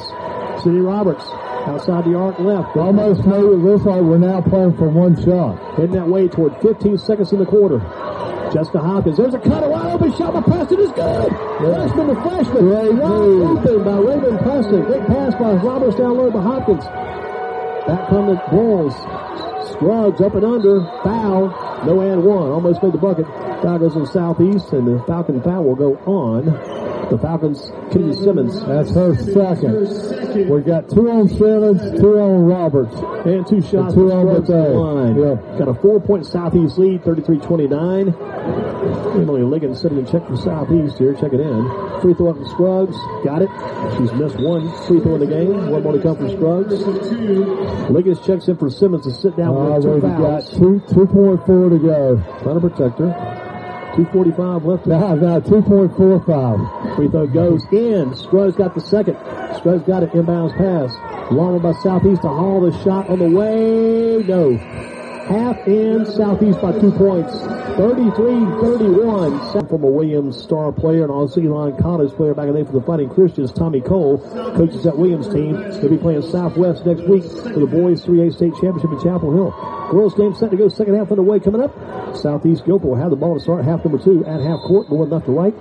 Sydney Roberts. Outside the arc left. Almost made it look like we're now playing for one shot. Heading that way toward 15 seconds in the quarter. Jessica Hopkins. There's a cut. A wide open shot by Preston. Is good. Freshman to freshman. Wide open by Raymond Preston. Great pass by Roberts down low by Hopkins. Back come the Bulls. Scruggs up and under. Foul. No and one. Almost made the bucket. Foul goes in Southeast, and the Falcon foul will go on the Falcons. Kennedi Simmons. That's her second. We got 2 on Simmons, 2 on Roberts. And 2 shots. 2 on the line. Yeah. Got a 4-point Southeast lead, 33-29. Emily Liggins sitting in check for Southeast here. Check it in. Free throw up to Scruggs. Got it. She's missed 1 free throw in the game. 1 more to come from Scruggs. Liggins checks in for Simmons to sit down with 2 fouls. Got 2.4 to go. Trying to protect her. 2:45 left. Now 2.45. Free throw goes in. Scruggs got the second. Scruggs got it. Inbounds pass. Long one by Southeast to haul the shot on the way. No. Half in. Southeast by 2 points. 33-31. From a Williams star player and also Elon College player back in the day for the Fighting Christians, Tommy Cole, coaches that Williams team. They'll be playing Southwest next week for the boys 3A state championship in Chapel Hill. Girls game set to go. Second half underway coming up. Southeast Guilford will have the ball to start half number 2 at half court, going left to right.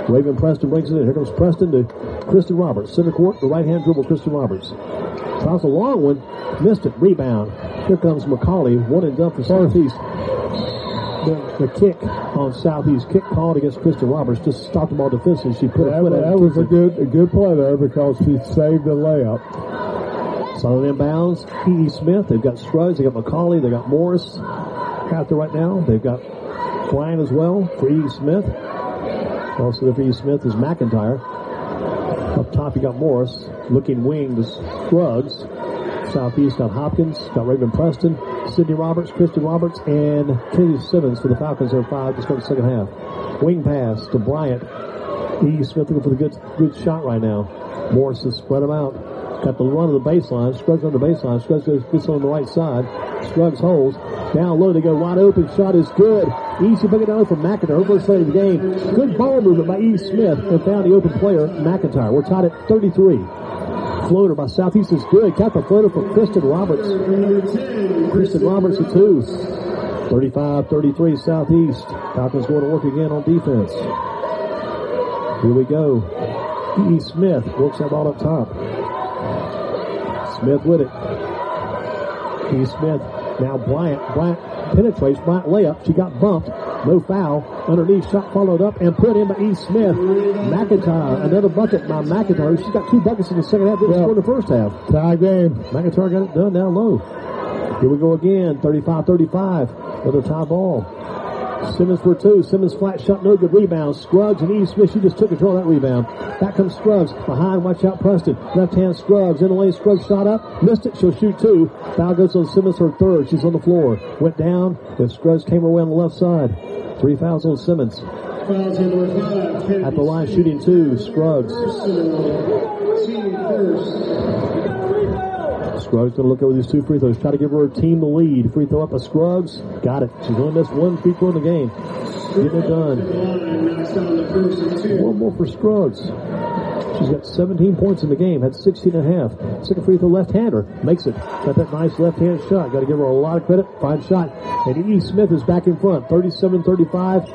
Raven Preston brings it in. Here comes Preston to Kristen Roberts. Center court, the right-hand dribble, Kristen Roberts. Tries a long one. Missed it. Rebound. Here comes McCauley. 1 and done for Southeast. The kick on Southeast. Kick called against Kristen Roberts. Just stopped the ball defensively. She put that was a good play there because she saved the layup. Solid inbounds. E.E. Smith. They've got Scruggs. They got McCauley. They got Morris out there right now. They've got Bryan as well for E.E. Smith. Also there for E.E. Smith is McIntyre. Up top you got Morris. Looking wing to Scruggs. Southeast got Hopkins. Got Raven Preston. Sydney Roberts. Kristen Roberts. And Kennedi Simmons for the Falcons. There are 5 to start the second half. Wing pass to Bryant. E.E. Smith looking for the good shot right now. Morris has spread them out. Got the run of the baseline. Scruggs on the baseline. Scruggs gets on the right side. Scruggs holds. Down low. They go wide open. Shot is good. Easy pick it down from McIntyre. First play of the game. Good ball movement by E. Smith. And found the open player, McIntyre. We're tied at 33. Floater by Southeast is good. Got the floater for Kristen Roberts. Kristen Roberts at 2. 35-33 Southeast. Falcons going to work again on defense. Here we go. E. Smith works that ball up top. Smith with it. E. Smith. Now Bryant penetrates. Bryant layup. She got bumped. No foul. Underneath, shot followed up and put in by E. Smith. McIntyre, another bucket by McIntyre. She's got 2 buckets in the second half. Didn't score in the first half. Tie game. McIntyre got it done down low. Here we go again. 35-35. Another tie ball. Simmons for 2. Simmons flat shot, no good. Rebound. Scruggs and E. Smith. She just took control of that rebound. Back comes Scruggs. Behind, watch out Preston. Left hand Scruggs. In the lane, Scruggs shot up. Missed it. She'll shoot 2. Foul goes on Simmons, her 3rd. She's on the floor. Went down. And Scruggs came her way on the left side. 3 fouls on Simmons. Fouls on number 5. At the line, shooting 2. Scruggs. Scruggs going to look over these 2 free throws. Try to give her team the lead. Free throw up by Scruggs. Got it. She's only missed 1 free throw in the game. Getting it done. 1 more for Scruggs. She's got 17 points in the game. Had 16 and a half. Second free throw left-hander. Makes it. Got that nice left-hand shot. Got to give her a lot of credit. Fine shot. And E. Smith is back in front. 37-35.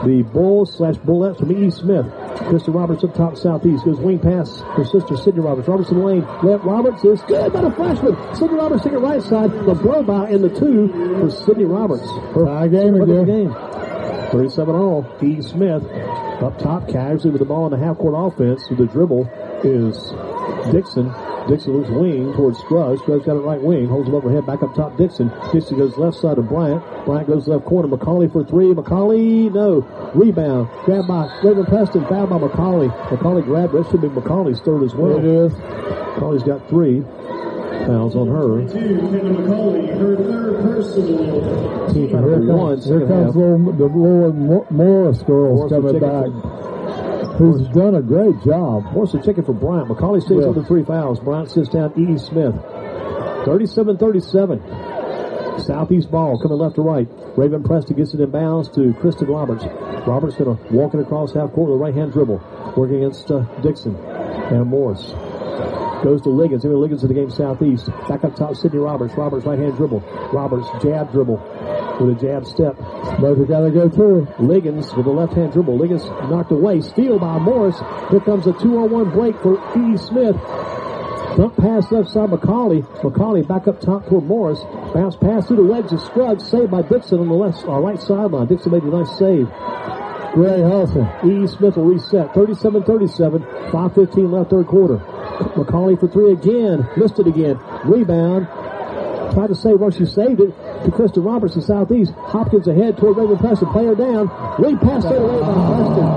The Bulls/Bullets from E. Smith. Kristen Roberts up top, Southeast. Goes wing pass. Her sister, Sydney Roberts. Roberts in the lane. Roberts is good by the freshman. Sydney Roberts taking right side. The blow by in the 2 for Sydney Roberts. Tie game again. 37 all. E. Smith up top, casually with the ball in the half-court offense. With the dribble is Dixon. Dixon looks wing towards Scruggs. Scruggs got it right wing. Holds him overhead. Back up top, Dixon. Dixon goes left side to Bryant. Bryant goes left corner. McCauley for 3. McCauley, no. Rebound. Grabbed by Raven Preston. Fouled by McCauley. McCauley grabbed it. That should be McCauley's 3rd as well. It is. McCauley's got 3 fouls on her. McCauley, her 3rd personal. Team foul number 1. Here comes the Lord Morris girls coming back. Who's done a great job. Morris is checking for Bryant. McCauley stays on the 3 fouls. Bryant sits down E. Smith. 37-37. Southeast ball coming left to right. Raven Preston gets it in bounds to Kristen Roberts. Roberts going to walk it across half court with a right-hand dribble. Working against Dixon. And Morris. Goes to Liggins. Here Liggins to the game Southeast. Back up top, Sydney Roberts. Roberts right-hand dribble. Roberts jab dribble. With a jab step. Both have got to go through. Liggins with a left-hand dribble. Liggins knocked away. Steal by Morris. Here comes a 2-on-1 break for E. Smith. Dump pass left side McCauley. McCauley back up top toward Morris. Bounce pass through the legs of Scruggs. Saved by Dixon on the right sideline. Dixon made a nice save. Great hustle. E. Smith will reset. 37-37. 5:15 left, 3rd quarter. McCauley for 3 again. Missed it again. Rebound. Tried to save. Well, she saved it to Kristen Roberts in Southeast. Hopkins ahead toward Raven Preston. Player down. Lead pass thrown away by Preston.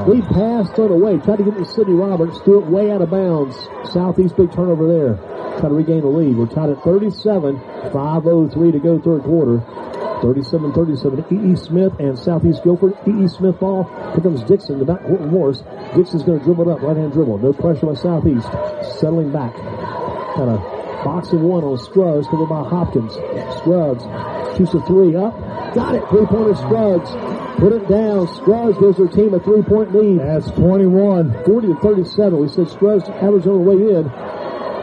Lead pass thrown away. Tried to get to Sydney Roberts. Threw it way out of bounds. Southeast big turnover there. Try to regain the lead. We're tied at 37. 5:03 to go, 3rd quarter. 37-37. E. Smith and Southeast Guilford. E. Smith ball. Here comes Dixon. The back court with Morris. Dixon's going to dribble it up. Right-hand dribble. No pressure on Southeast. Settling back. Got a boxing 1 on Scruggs. Covered by Hopkins. Scruggs shoots a 3 up. Got it. 3-pointer Scruggs. Put it down. Scruggs gives her team a 3-point lead. That's 21. 40-37. We said Scruggs average on the way in.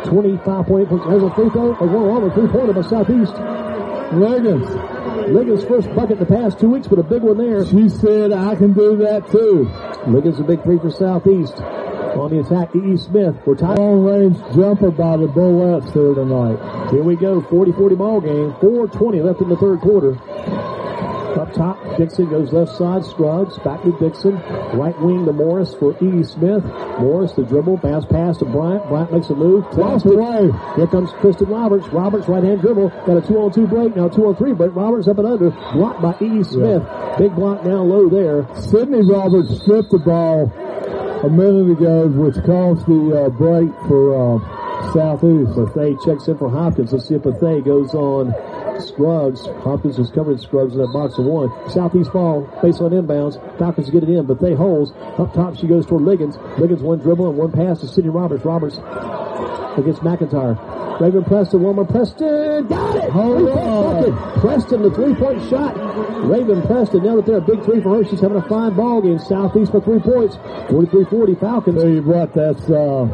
25.8 points. Has a free throw. A 3-pointer by Southeast. Liggins' first bucket the past 2 weeks, but a big one there. She said, I can do that too. Liggins a big 3 for Southeast. On the attack, E. Smith. We're tied. Long-range jumper by the Bullets here tonight. Here we go. 40-40 ball game. 4:20 left in the 3rd quarter. Up top, Dixon goes left side. Scruggs back to Dixon. Right wing to Morris for E. Smith. Morris the dribble. Bounce pass to Bryant. Bryant makes a move. Lost away. Here comes Kristen Roberts. Roberts right-hand dribble. Got a 2-on-2 break. Now 2-on-3 break. Roberts up and under. Blocked by E. Smith. Yeah. Big block down low there. Sydney Roberts stripped the ball a minute ago, which caused the break for Southeast. Bethea checks in for Hopkins. Let's see if Bethea goes on Scruggs. Hopkins is covering Scruggs in that box of 1. Southeast ball, face on inbounds. Falcons get it in, but they holds. Up top, she goes toward Liggins. Liggins 1 dribble and 1 pass to Sydney Roberts. Roberts against McIntyre. Raven Preston, one more. Preston, got it! Hold on. Preston, the 3-point shot. Raven Preston, now that they're a big 3 for her, she's having a fine ball game. Southeast for 3 points. 43-40 Falcons. Tell you what, that's a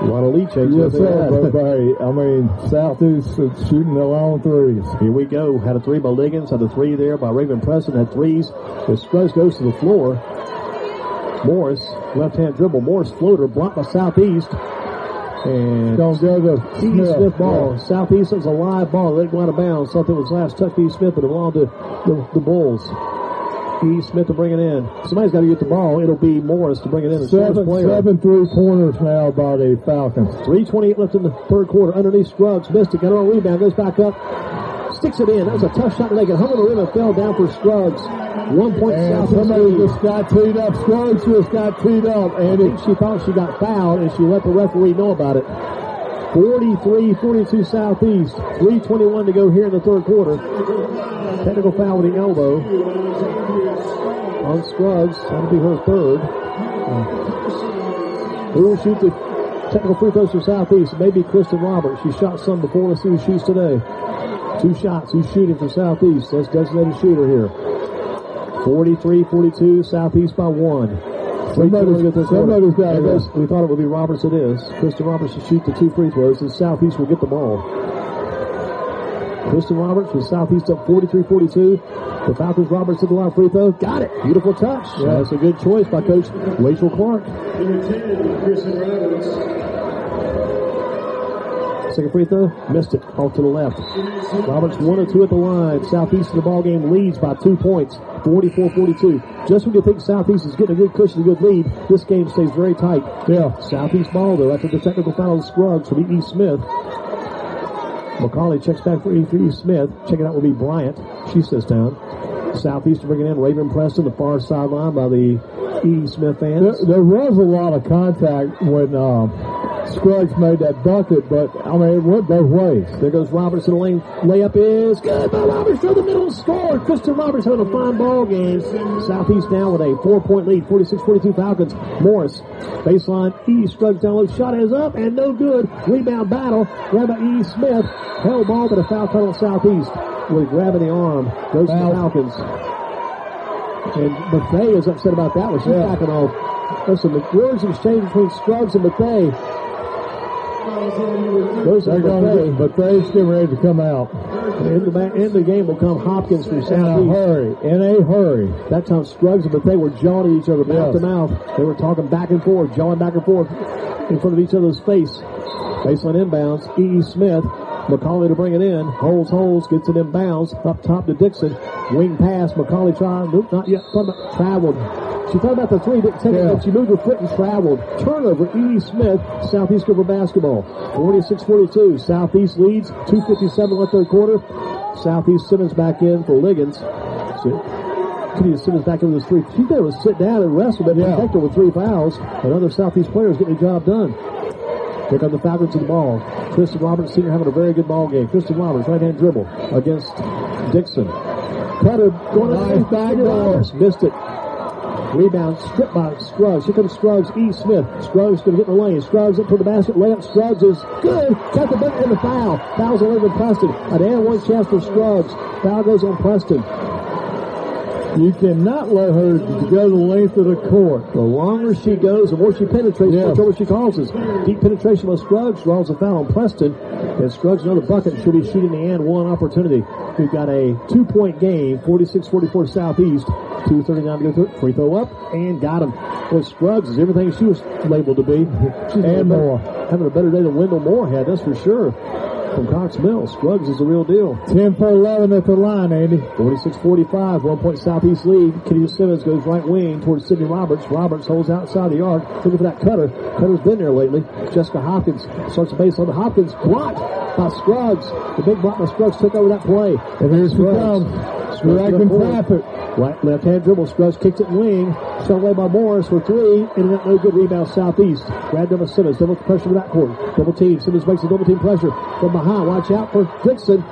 lot of lead changes. Yes, sir. I mean, Southeast is shooting their long 3s. Here we go. Had a 3 by Liggins. Had a 3 there by Raven Preston. Had 3s. As Scruggs goes to the floor. Morris, left-hand dribble. Morris floater blocked by Southeast. And don't go to Smith ball. Southeast is a live ball. They go out of bounds. Thought that was last touch to Smith, but it belonged to the Bulls. Smith to bring it in. Somebody's got to get the ball. It'll be Morris to bring it in. Seven 3-pointers now by the Falcons. 3:28 left in the third quarter. Underneath Scruggs. Missed it. Got it on a rebound. Goes back up. Sticks it in. That was a tough shot to make it. Hung on the rim and fell down for Scruggs. 1 point and Southeast. Somebody just got teed up. Scruggs just got teed up. And I think she thought she got fouled, and she let the referee know about it. 43-42 Southeast. 3:21 to go here in the third quarter. Technical foul with the elbow on Scruggs. That'll be her third. Who will shoot the technical free throws for Southeast? It may be Kristen Roberts. She shot some before. Let's see who shoots today. 2 shots. Who's shooting for Southeast? That's designated shooter here. 43-42, Southeast by 1. Somebody's got it. We thought it would be Roberts. It is. Kristen Roberts will shoot the 2 free throws, and Southeast will get the ball. Kristen Roberts with Southeast up 43-42. The Falcons Roberts at the line free throw. Got it. Beautiful touch. Yeah. That's a good choice by Coach Rachel Clark. Number 10, Kristen Roberts. Second free throw, missed it, off to the left. Roberts 1 of 2 at the line. Southeast in the ball game leads by 2 points, 44-42. Just when you think Southeast is getting a good cushion, a good lead, this game stays very tight. Yeah. Southeast ball though after the technical foul of Scruggs from E. Smith. McCauley checks back for E. Smith. Checking out will be Bryant. She sits down. Southeast to bring it in. Raven Preston, the far sideline by the E. Smith fans. There was a lot of contact when Scruggs made that bucket, but, I mean, it went both ways. There goes Roberts in the lane. Layup is good by Roberts through the middle. Score. Kristen Roberts having a fine ball game. Southeast now with a 4-point lead. 46-42 Falcons. Morris. Baseline. E. Scruggs down low. Shot is up and no good. Rebound battle. Grab by E. Smith. Held ball, but a foul call on Southeast. With grabbing the arm. Goes to the Falcons. And Bethea is upset about that one. She's backing off. Listen, the words exchange between Scruggs and Bethea. Bethea's getting ready to come out. In the game will come Hopkins from Southeast. In a hurry. That time Scruggs and Bethea were jawing at each other mouth to mouth. They were talking back and forth, jawing back and forth in front of each other's face. Baseline inbounds. E. Smith. McCauley to bring it in. Holds, gets it inbounds. Up top to Dixon. Wing pass. McCauley trying. Nope, not yet. Traveled. She thought about the 3, didn't take it, but she moved her foot and traveled. Turnover, E. Smith, Southeast Guilford basketball. 46-42. Southeast leads. 2:57 left third quarter. Southeast Simmons back in for Liggins. Kennedi Simmons back in with his 3. She there was sit down and rest, but protect her with 3 fouls. And other Southeast players getting the job done. Here come the Falcons to the ball. Kristen Roberts, senior, having a very good ball game. Kristen Roberts, right-hand dribble against Dixon. Cutter going to back Roberts. Missed it. Rebound stripped by Scruggs. Here comes Scruggs. E. Smith. Scruggs going to get in the lane. Scruggs up to the basket. Layup. Scruggs is good. Got the bucket and the foul. Foul's on Raven Preston. A damn one chance for Scruggs. Foul goes on Preston. You cannot let her go the length of the court. The longer she goes, the more she penetrates, the more trouble she causes. Deep penetration by Scruggs draws a foul on Preston. And Scruggs another bucket. She'll be shooting the and one opportunity. We've got a 2-point game, 46-44 Southeast. 2:39 to go. Free throw up and got him. Boy, Scruggs is everything she was labeled to be. She's and more. Having a better day than Wendell Moore had, that's for sure. From Cox Mill, Scruggs is the real deal. 10 for 11 at the line, Andy. 46-45, 1 point Southeast lead. Kennedi Simmons goes right wing towards Sydney Roberts. Roberts holds outside the arc. Looking for that cutter. Cutter's been there lately. Jessica Hopkins starts the baseline. Hopkins blocked by Scruggs. The big block by Scruggs took over that play. And here's she comes. Dragging traffic. Right, left-hand dribble. Scruggs kicks it wing. Shot away by Morris for 3. And no good rebound Southeast. Grabbed over Simmons. Double pressure to that court. Double team. Simmons makes a double team pressure from behind. Watch out for Dixon.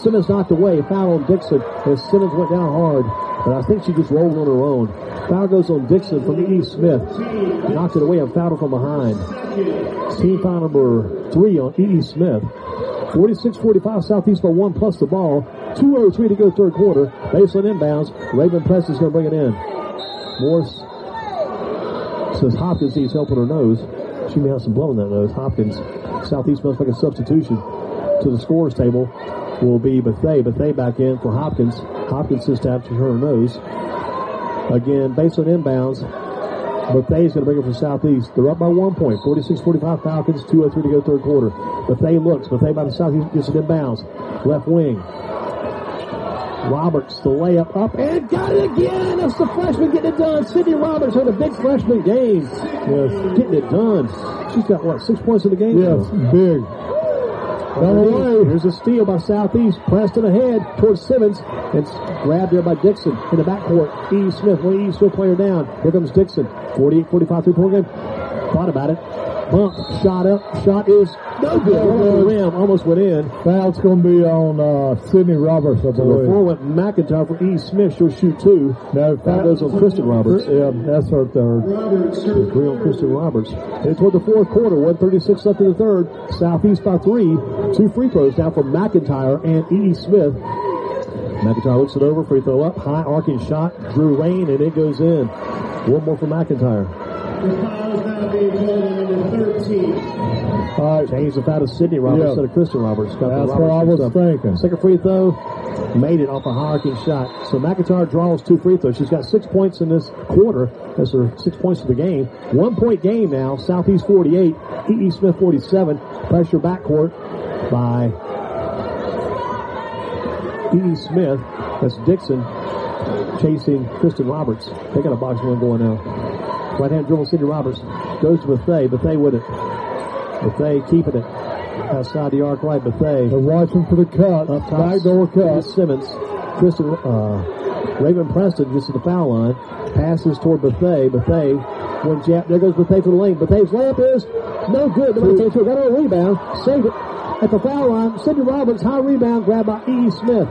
Simmons knocked away. Foul on Dixon as Simmons went down hard. But I think she just rolled on her own. Foul goes on Dixon from E. Smith. Knocked it away and fouled her from behind. Team foul number 3 on E. Smith. 46-45 Southeast by 1 plus the ball. 2:03 to go third quarter. Baseline inbounds. Raven Preston's going to bring it in. Morris says Hopkins needs help on her nose. She may have some blood on that nose. Hopkins. Southeast must make a substitution. To the scorer's table will be Bethea. Bethea back in for Hopkins. Hopkins sits down to her nose. Again, baseline inbounds. Bethay's going to bring it from Southeast. They're up by 1 point. 46-45 Falcons. 2:03 to go third quarter. Bethay looks. Bethay by the Southeast gets it inbounds. Left wing. Roberts, the layup up, and got it again! That's the freshman getting it done. Sydney Roberts had a big freshman game. Yes, getting it done. She's got, 6 points in the game? Yes, big. Here's a steal by Southeast. Preston ahead towards Simmons. It's grabbed there by Dixon in the backcourt. E. Smith, one E. Smith player down. Here comes Dixon. 48-45 3-point game. Thought about it. Bump, shot up. Shot is no good. Over the rim, almost went in. Foul's going to be on Sydney Roberts, I believe. Before went McIntyre for E. Smith. She'll shoot 2. No, foul goes on Kristen Roberts. Yeah, that's her third. 3 on Kristen Roberts. Headed toward the fourth quarter. 1:36 left in the third. Southeast by 3. 2 free throws now for McIntyre and E. Smith. McIntyre looks it over. Free throw up. High arcing shot. Drew Rain, and it goes in. One more for McIntyre. The foul is now being called on number 13. All right, change the foul to Sydney Roberts instead of Kristen Roberts. That's what I was thinking. Second free throw, made it off a high arcing shot. So McIntyre draws 2 free throws. She's got 6 points in this quarter. That's her 6 points of the game. 1 point game now. Southeast 48, E. Smith 47. Pressure backcourt by E. Smith. That's Dixon chasing Kristen Roberts. They got a box one going now. Right hand dribble, Sydney Roberts goes to Bethay. Bethay with it. Bethay keeping it outside the arc right. Bethay. They're watching for the cut. Up top. Backdoor cut. Simmons. Kristen, Raven Preston gets to the foul line. Passes toward Bethay. Bethay. One jab. There goes Bethay for the lane. Bethay's layup is no good. Got a rebound. Saved it at the foul line. Sydney Roberts. High rebound. Grabbed by E. Smith.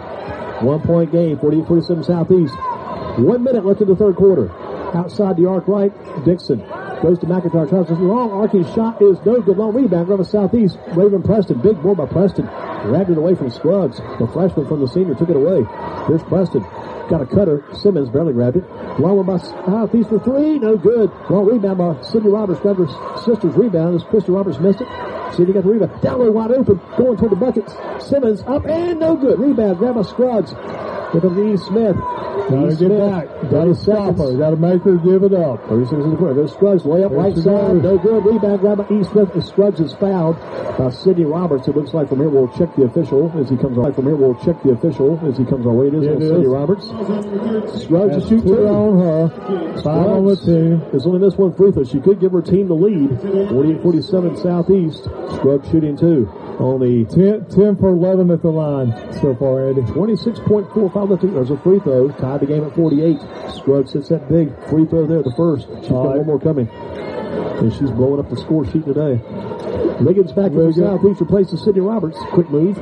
1 point game. 48-47 Southeast. 1 minute left in the third quarter. Outside the arc right, Dixon goes to McIntyre. Tries this long arcing shot is no good. Long rebound. Grab a Southeast. Raven Preston. Big board by Preston. Grabbed it away from Scruggs. The freshman from the senior took it away. Here's Preston. Got a cutter. Simmons barely grabbed it. Long one by Southeast for 3. No good. Long rebound by Sydney Roberts. Grabbed her sister's rebound as Kristen Roberts missed it. Sydney got the rebound. Down low wide open. Going toward the buckets. Simmons up and no good. Rebound. Grab by Scruggs. Give it to E. Smith. Gotta get back. Gotta stop her. Gotta make her give it up. 30 seconds in the corner. There's Scruggs. Layup right side. No good. Rebound grab by E. Smith. Scruggs is fouled by Sydney Roberts. It looks like from here we'll check the official as he comes on. From here we'll check the official as he comes on. It is on Sydney Roberts. Scruggs to shoot 2 on her. 5 on the team. Has only missed 1 free throw. She could give her team the lead. 48-47 Southeast. Scruggs shooting 2. Only 10 for 11 at the line so far, Andy. 26.45 left. There's a free throw. Tied the game at 48. Scruggs hits that big free throw there, the first. She's got 1 more coming. And she's blowing up the score sheet today. Liggins back for Southeast replaces Sydney Roberts. Quick move.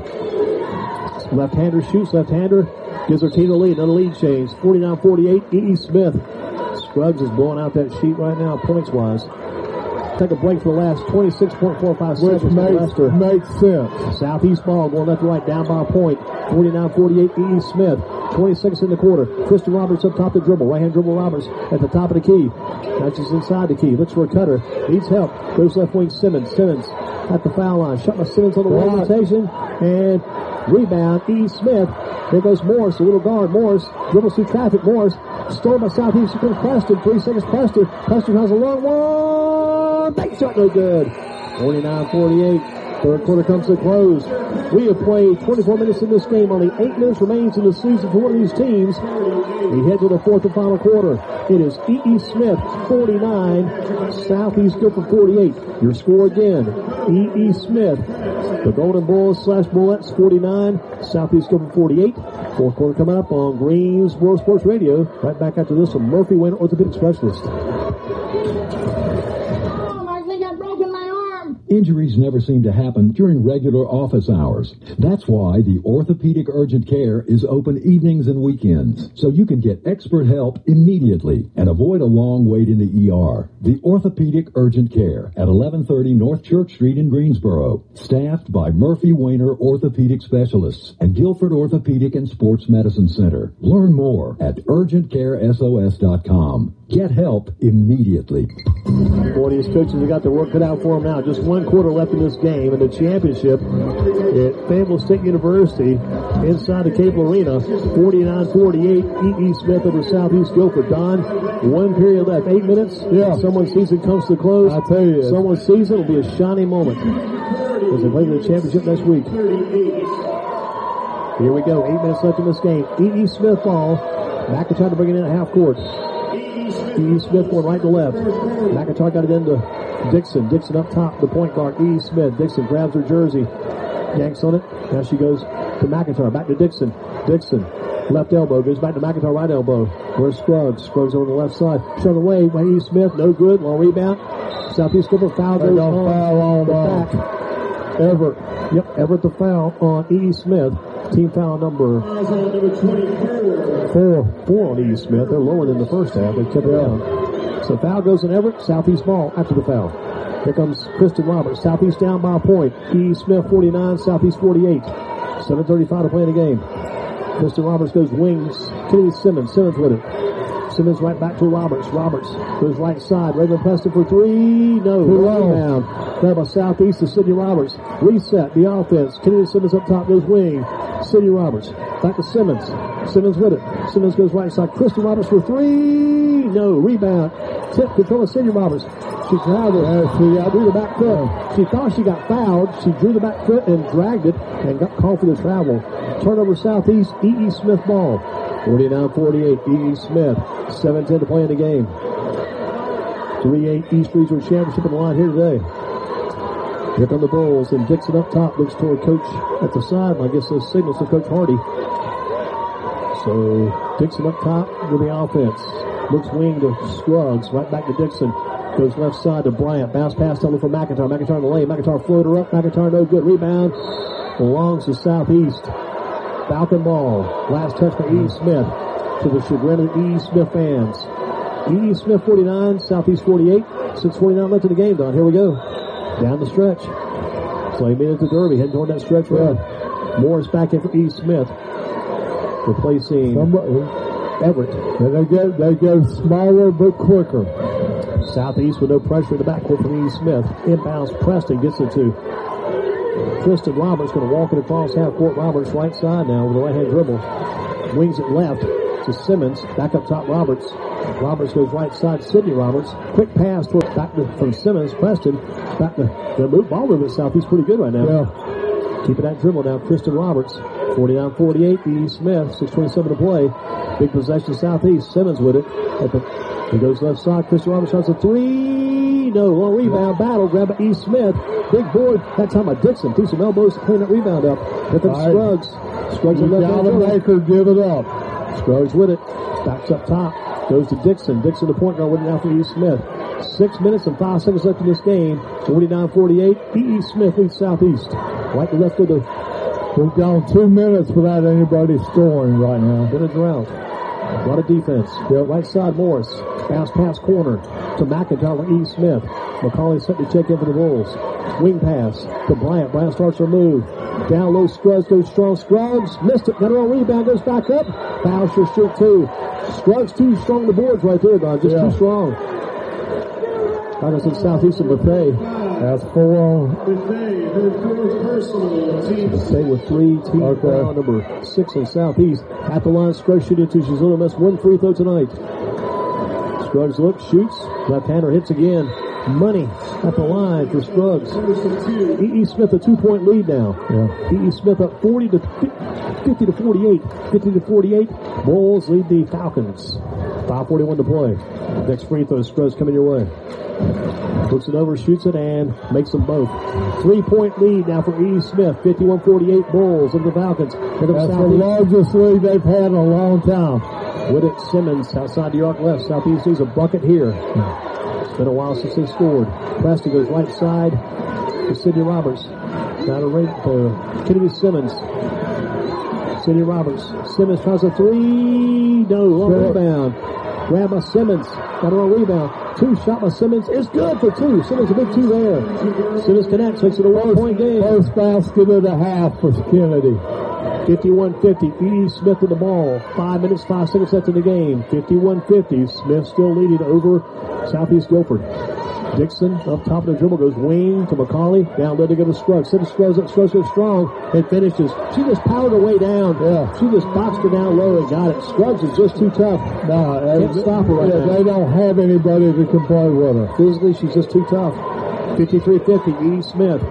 Left-hander shoots. Left-hander gives her team the lead. Another lead change. 49-48. E. Smith. Scruggs is blowing out that sheet right now, points-wise. Take a break for the last 26.45 seconds. Which makes sense. Southeast ball going left to right, down by a point. 49-48, E. Smith. 20 seconds in the quarter. Kristen Roberts up top the dribble. Right-hand dribble Roberts at the top of the key. Now she's inside the key. Looks for a cutter. Needs help. Goes left wing Simmons. Simmons at the foul line. Shot by Simmons on the wall rotation. And rebound, E. Smith. There goes Morris, a little guard. Morris dribbles through traffic. Morris stolen by Southeast. Here comes Preston. 3 seconds. Preston. Preston has a long one. Big shot, no good. 49-48. Third quarter comes to a close. We have played 24 minutes in this game. Only 8 minutes remains in the season for one of these teams. We head to the fourth and final quarter. It is E. Smith, 49, Southeast Guilford 48. Your score again, E. Smith. The Golden Bulls / Bullets 49, Southeast Guilford 48. Fourth quarter coming up on Greensboro Sports Radio. Right back after this from Murphy Wayne Orthopedic Specialist. Injuries never seem to happen during regular office hours. That's why the Orthopedic Urgent Care is open evenings and weekends, so you can get expert help immediately and avoid a long wait in the ER. The Orthopedic Urgent Care at 1130 North Church Street in Greensboro, staffed by Murphy Wayner Orthopedic Specialists and Guilford Orthopedic and Sports Medicine Center. Learn more at urgentcaresos.com. Get help immediately. Boy, these coaches have got their work cut out for them now. Just 1 quarter left in this game. In the championship at Fayetteville State University inside the Cable Arena, 49-48, E.E. Smith over Southeast Guilford. Don, 1 period left. 8 minutes. Yeah. Someone's season comes to close. I tell you. Someone's season will be a shining moment as they play for the championship next week. Here we go. 8 minutes left in this game. E.E. Smith ball. McIntyre to bring it in at half court. E.E. Smith going right to left. McIntyre got it into Dixon. Dixon up top, the point guard, E.E. Smith. Dixon grabs her jersey, yanks on it. Now she goes to McIntyre. Back to Dixon. Dixon, left elbow, goes back to McIntyre, right elbow. Where's Scruggs? Scruggs over the left side. Shot away by E.E. Smith. No good. Long rebound. Southeast Guilford foul goes on the back. Everett. Yep, Everett the foul on E.E. Smith. Team foul number 4 on E.E. Smith. They're lower than the first half. They kept it down. So foul goes on Everett. Southeast ball after the foul. Here comes Kristen Roberts. Southeast down by a point. E.E. Smith 49, Southeast 48. 7:35 to play in the game. Kristen Roberts goes wings. Kennedi Simmons. Simmons with it. Simmons right back to Roberts. Roberts goes right side. Raven Preston for 3. No. Rebound. Grab by Southeast to Sydney Roberts. Reset the offense. Kennedi Simmons up top goes wing. Sydney Roberts. Back to Simmons. Simmons with it. Simmons goes right side. Kristen Roberts for 3. No. Rebound. Tip control of Sydney Roberts. She traveled. She drew the back foot. She thought she got fouled. She drew the back foot and dragged it and got called for the travel. Turnover Southeast. E.E. Smith ball. 49-48. E.E. Smith. 7:10 to play in the game. 3-8 East Regional Championship on the line here today. Here come the Bulls, and Dixon up top looks toward Coach at the side. I guess those signals to Coach Hardy. So Dixon up top with the offense. Looks wing to Scruggs, right back to Dixon. Goes left side to Bryant. Bounce pass down for McIntyre. McIntyre in the lane. McIntyre floater up. McIntyre no good. Rebound belongs to Southeast. Falcon ball. Last touch by E.E. Smith. To the chagrin of the E.E. Smith fans. E.E. Smith 49, Southeast 48. 6:49 left in the game, Don. Here we go. Down the stretch. So he made it to Derby, heading toward that stretch run. Morris back in for E. Smith. Replacing Everett. And they go smaller but quicker. Southeast with no pressure in the backcourt from E. Smith. Inbounds Preston gets it to Kristen Roberts. Going to walk it across half court. Roberts right side now with a right hand dribble. Wings it left to Simmons. Back up top Roberts. Roberts goes right side. Sydney Roberts. Quick pass from Simmons. Preston. Back to the ball movement. Southeast pretty good right now. Yeah. Keeping that dribble now. Kristen Roberts. 49-48. E. Smith. 6:27 to play. Big possession Southeast. Simmons with it. He goes left side. Kristen Roberts shots a 3. No. Long rebound. Battle. Grab by E. Smith. Big board. That time by Dixon. Threw some elbows to clean that rebound up. Here comes Scruggs. Scruggs on left hand. Maker give it up. Scruggs with it. Backs up top. Goes to Dixon. Dixon the point guard with it now for E. Smith. 6 minutes and 5 seconds left in this game. 49-48. E. Smith leads Southeast. Right to left of the... We've gone 2 minutes without anybody scoring right now. Been a drought. A lot of defense. Right side Morris. Bounce pass corner to McIntyre for E. Smith. McCauley set to check in for the Bulls. Wing pass to Bryant. Bryant starts her move. Down low, Scruggs goes strong. Scruggs missed it. Got her on rebound. Goes back up. Foul should shoot 2. Scruggs too strong. The boards right there, Don. Just too strong. Like I said, Southeast and Buffet. That's 4 on. Buffet with 3. Team foul number 6 on Southeast. At the line, Scruggs shooting 2. She's only missed 1 free throw tonight. Scruggs looks, shoots. Left-hander hits again. Money at the line for Scruggs. E.E. Smith a 2-point lead now. E.E. Smith up 50 to 48. 50 to 48. Bulls lead the Falcons. 5:41 to play. Next free throw, Scruggs coming your way. Looks it over, shoots it, and makes them both. 3-point lead now for E.E. Smith. 51-48 Bulls of the Falcons. That's the largest lead they've had in a long time. With it, Simmons outside the arc left. Southeast needs a bucket here. It's been a while since they scored. Preston goes right side to Sydney Roberts. Down to Kennedi Simmons. Sydney Roberts. Simmons tries a 3. No, long rebound. Grab by Simmons. Got her on rebound. 2 shot by Simmons. It's good for 2. Simmons a big 2 there. Simmons connects. Makes it a 1-point game. First basket of the half for Kennedy. 51-50. E.E. Smith with the ball. 5 minutes, 5 seconds left in the game. 51-50. Smith still leading over Southeast Guilford. Dixon up top of the dribble goes wing to McCauley. Down low to go to Scruggs. Sends Scruggs up. Scruggs goes strong and finishes. She just powered her way down. Yeah. She just boxed her down low and got it. Scruggs is just too tough. No, can't stop her right now. They don't have anybody that can play with her. Physically, she's just too tough. 53-50, E. Smith.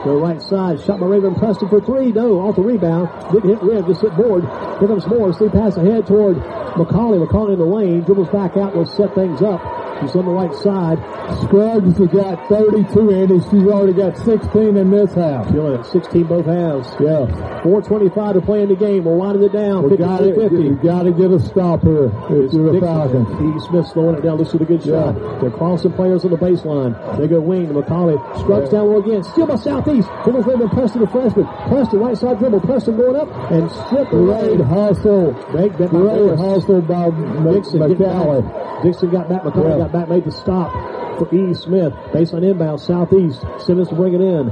Go right side. Shot by Raven Preston for three. No, off the rebound. Didn't hit rim, just hit board. Here comes Morris. They pass ahead toward McCauley. McCauley in the lane. Dribbles back out. Will set things up. She's on the right side. Scruggs has got 32 in it. She's already got 16 in this half. Killing it. 16 both halves. Yeah. 4:25 to play in the game. We're winding it down. We got to get a stop here if you're the Falcons. E. Smith slowing it down. Looks for a good shot. They're crossing players on the baseline. They go wing to McCauley. Scruggs down low again. Steal by Southeast. Dribbles Raven Preston, the freshman. Preston, right side dribble. Preston going up and stripped away. Great hustle. Great hustle by Dixon. McCauley. Dixon got back. McCauley got back. Made the stop for E. Smith. Baseline inbound. Southeast. Simmons to bring it in.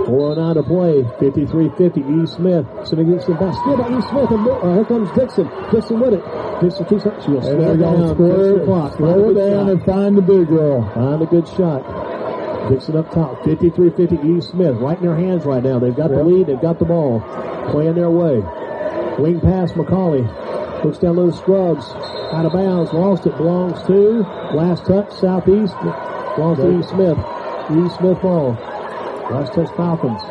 4:09 to play. 53-50. E. Smith. Simmons gets the back. Steal by E. Smith. And here comes Dixon. Dixon with it. Dixon keeps up. She will slow down. Slow down and find the big girl. Find a good shot. Dixon up top. 53-50. E. Smith. Right in their hands right now. They've got the lead. They've got the ball. Playing their way. Wing pass. McCauley. Looks down low to Scruggs. Out of bounds. Lost it. Belongs to last touch. Southeast. Belongs to E. Smith. E. Smith ball. Last touch Falcons.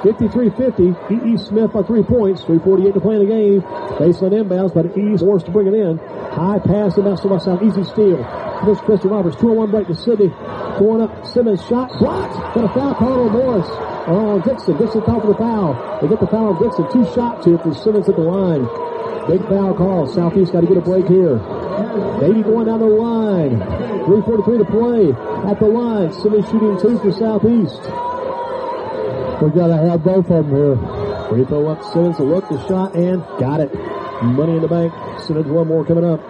53-50. E. Smith by 3 points. 3:48 to play in the game. Baseline inbounds, but E's forced to bring it in. High pass and that's to my side. Easy steal. Here's Kristen Roberts. 2-on-1 break to Sydney. Going up. Simmons shot. Blocked. Got a foul call on Morris. Oh, Dixon. Dixon top of the foul. They get the foul on Dixon. 2 shots here for Simmons at the line. Big foul call. Southeast got to get a break here. Beatty going down the line. 3:43 to play at the line. Simmons shooting 2 for Southeast. We got to have both of them here. Free throw up. Simmons to look the shot and got it. Money in the bank. Simmons one more coming up.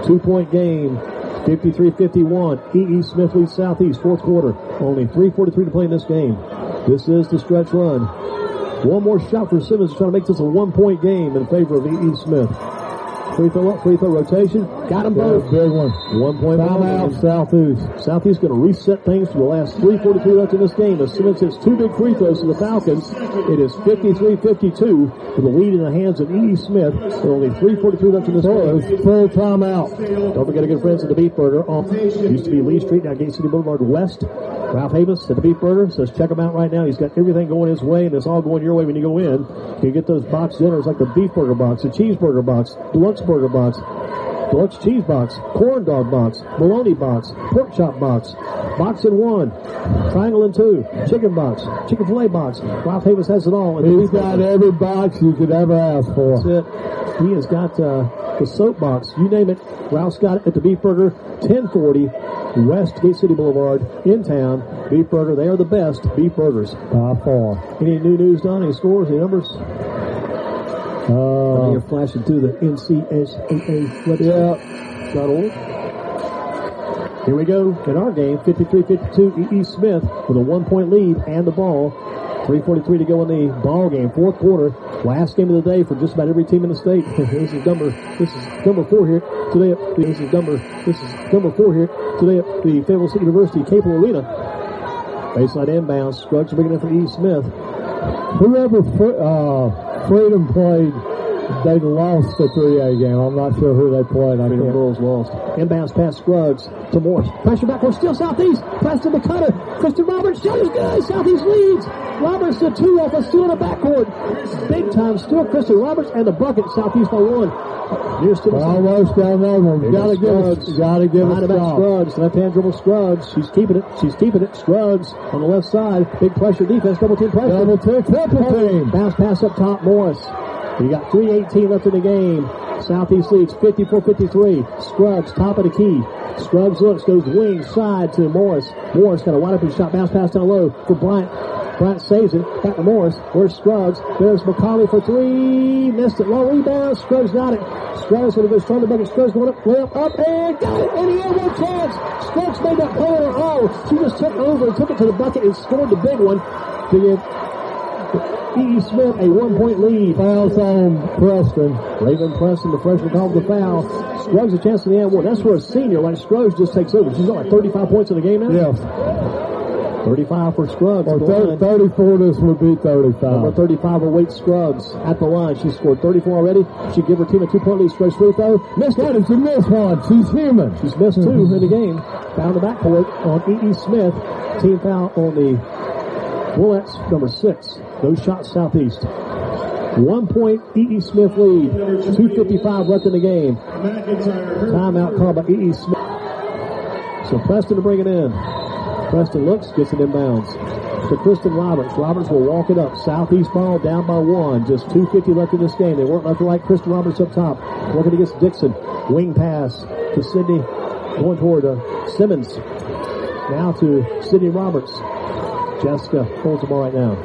2-point game. 53-51. E. Smith leads Southeast. Fourth quarter. Only 3:43 to play in this game. This is the stretch run. One more shot for Simmons to try to make this a 1-point game in favor of E. Smith. Free throw up, free throw rotation. Got them both. Big one. 1 point out, Southeast. Southeast going to reset things for the last 3:43 left in this game. As Simmons hits 2 big free throws to the Falcons, it is 53-52 with the lead in the hands of E. Smith. With only 3:43 left in this game. Full timeout. Don't forget to get friends at the Beef Burger. Used to be Lee Street, now Gate City Boulevard West. Ralph Havens at the Beef Burger says check him out right now. He's got everything going his way, and it's all going your way when you go in. You can get those box dinners like the Beef Burger box, the Cheeseburger box, Deluxe Burger box, Deluxe Cheese box, Corn Dog box, Bologna box, Pork Chop box, Box in 1, Triangle in 2, Chicken box, Chicken Filet box. Ralph Havens has it all. He's got every box you could ever ask for. That's it. He has got the soap box. You name it. Ralph's got it at the Beef Burger, 1040 West Gate City Boulevard in town. Beef Burger, they are the best beef burgers. By far. Any new news, Don? Any scores? Any numbers? You're flashing through the NCHSAA website.org. Here we go in our game. 53-52. E. Smith with a 1-point lead and the ball. 3:43 to go in the ball game. Fourth quarter. Last game of the day for just about every team in the state. This is number 4 here today. This is number 4 here today at the Fayetteville State University Capel Arena. Baseline inbounds. Scruggs bringing in for E. Smith. Whoever Freedom played, they lost the 3A game. I'm not sure who they played. Freedom Girls lost. Inbounds past Scruggs to Morris. Pressure backcourt, still Southeast. Preston the cutter. Kristen Roberts, shot is good. Southeast leads. Roberts the 2 off a steal in the backcourt. Big time steal. Kristen Roberts and the bucket. Southeast by 1. Almost down there. Got to give it Scruggs. Left hand dribble Scruggs. She's keeping it. Scruggs on the left side. Big pressure defense. Double team pressure. Triple team. Bounce pass up top. Morris. You got 3:18 left in the game. Southeast leads 54-53. Scruggs top of the key. Scruggs looks, goes wing side to Morris. Morris got a wide open shot. Bounce pass down low for Bryant. Bryant saves it. Back to Morris. Where's Scruggs? There's McCauley for 3. Missed it. Low rebound. Scruggs got it. Scruggs going to go strong to bucket. Scruggs going up, layup up, and got it. And he had no chance. Scruggs made that play on her own. She just took over and took it to the bucket and scored the big one to give E.E. Smith a 1-point lead. Fouls on Preston. Raven Preston, the freshman, called the foul. Scruggs a chance in the end one. That's where a senior like Scruggs just takes over. She's got like 35 points in the game now? Yes. 35 for Scruggs. Or 34, this would be 35. Number 35 awaits Scruggs at the line. She scored 34 already. She give her team a 2-point lead. Scruggs free throw. Missed it. She missed one. She's human. She's missed 2 in the game. Foul the backcourt on E.E. Smith. Team foul on the Bullets, number 6. Those shots Southeast. 1-point E.E. Smith lead. 2:55 left in the game. Timeout called by E.E. Smith. So Preston to bring it in. Preston looks, gets it inbounds to Kristen Roberts. Roberts will walk it up. Southeast ball down by 1. Just 2:50 left in this game. They work left to right. Kristen Roberts up top. Working against Dixon. Wing pass to Sydney. Going toward Simmons. Now to Sydney Roberts. Jessica holds the ball right now.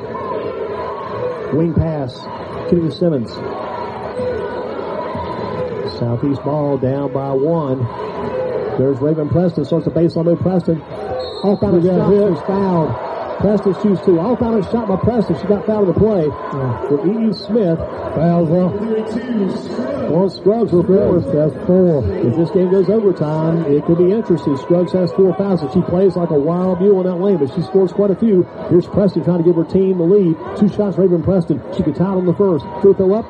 Wing pass. Kennedi Simmons. Southeast ball down by 1. There's Raven Preston. Starts the baseline move. Preston. Off-balance shot was fouled. Preston shoots 2. Off-balance shot by Preston. She got fouled in the play. For E.E. Smith. Fouls off. Well, Scruggs will force. That's 4. If this game goes overtime, it could be interesting. Scruggs has 4 fouls, and she plays like a wild mule in that lane, but she scores quite a few. Here's Preston trying to give her team the lead. 2 shots, Raven Preston. She could tie it on the first. Free throw up.